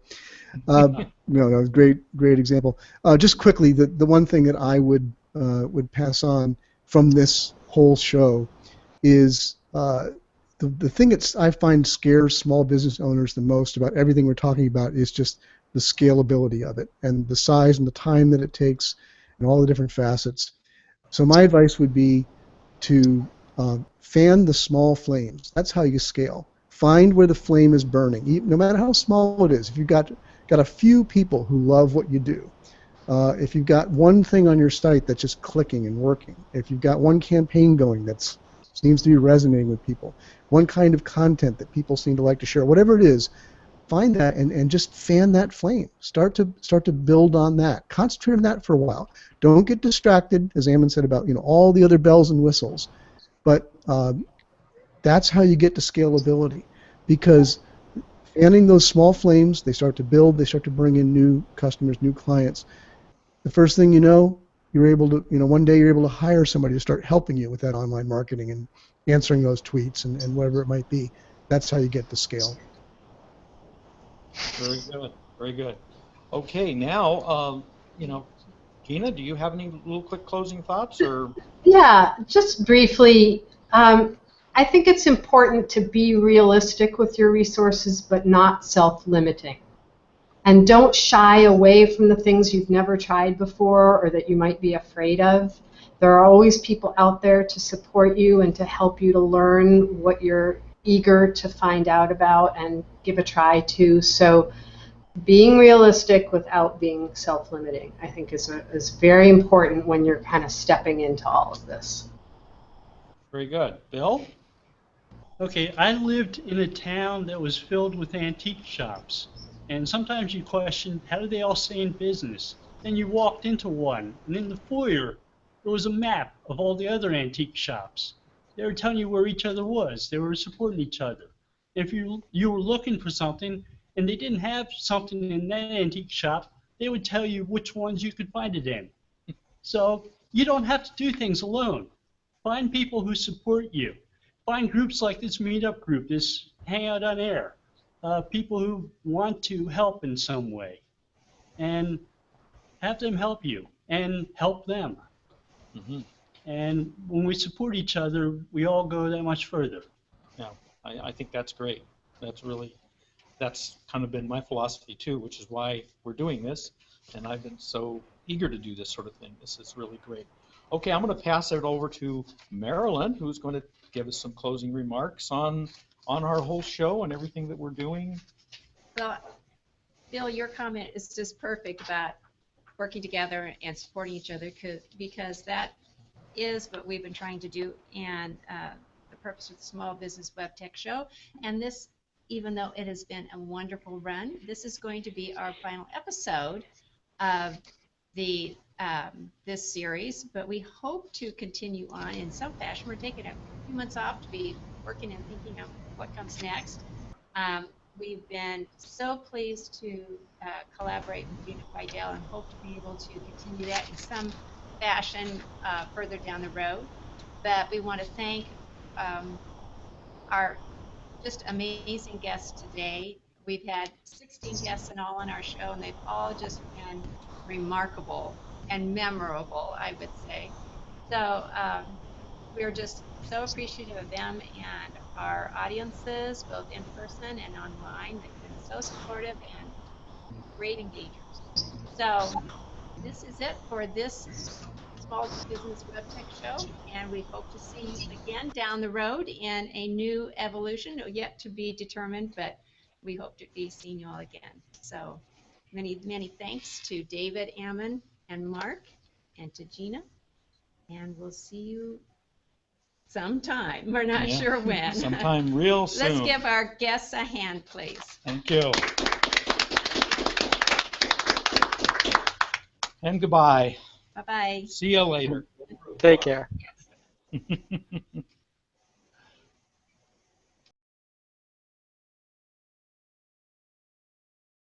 No, great example. Just quickly, the one thing that I would pass on from this whole show is the thing that I find scares small business owners the most about everything we're talking about is just the scalability of it and the size and the time that it takes and all the different facets. So my advice would be to fan the small flames. That's how you scale. Find where the flame is burning, no matter how small it is. If you've got a few people who love what you do, if you've got one thing on your site that's just clicking and working, if you've got one campaign going that seems to be resonating with people, one kind of content that people seem to like to share, whatever it is, find that and just fan that flame. Start to build on that. Concentrate on that for a while. Don't get distracted, as Ammon said, about all the other bells and whistles. But that's how you get to scalability, because fanning those small flames, they start to build, they start to bring in new customers, new clients. The first thing you know, you're able to, one day you're able to hire somebody to start helping you with that online marketing and answering those tweets and whatever it might be. That's how you get to scale. Very good. Okay, now, Gina, do you have any little quick closing thoughts? Or? Yeah, just briefly, I think it's important to be realistic with your resources, but not self-limiting. And don't shy away from the things you've never tried before or that you might be afraid of. There are always people out there to support you and to help you to learn what you're eager to find out about and give a try to. So being realistic without being self-limiting, I think, is very important when you're kind of stepping into all of this. Very good. Bill? Okay, I lived in a town that was filled with antique shops, and sometimes you question, how do they all stay in business? Then you walked into one, and in the foyer, there was a map of all the other antique shops. They were telling you where each other was. They were supporting each other. If you were looking for something, and they didn't have something in that antique shop, they would tell you which ones you could find it in. So you don't have to do things alone. Find people who support you. Find groups like this meetup group, this Hangout on Air, people who want to help in some way, and have them help you and help them. Mm-hmm. And when we support each other, we all go that much further. Yeah, I think that's great. That's kind of been my philosophy too, which is why we're doing this, and I've been so eager to do this sort of thing. This is really great. Okay, I'm going to pass it over to Marilyn, who's going to give us some closing remarks on our whole show and everything that we're doing. Well, Bill, your comment is just perfect about working together and supporting each other, because that is what we've been trying to do, and the purpose of the Small Business Web Tech Show. And this, even though it has been a wonderful run, this is going to be our final episode of the this series, but we hope to continue on in some fashion. We're taking a few months off to be working and thinking of what comes next. We've been so pleased to collaborate with Gina Fidel and hope to be able to continue that in some fashion further down the road. But we want to thank our just amazing guests today. We've had 16 guests in all on our show, and they've all just been remarkable and memorable, I would say. So we're just so appreciative of them and our audiences, both in person and online. They've been so supportive and great engagers. So this is it for this Small Business Web Tech Show, and we hope to see you again down the road in a new evolution, yet to be determined, but we hope to be seeing you all again. So many, many thanks to David, Ammon, and Mark, and to Gina, and we'll see you sometime. We're not sure when. Sometime real soon. Let's give our guests a hand, please. Thank you. And goodbye. Bye-bye. See you later. Take care.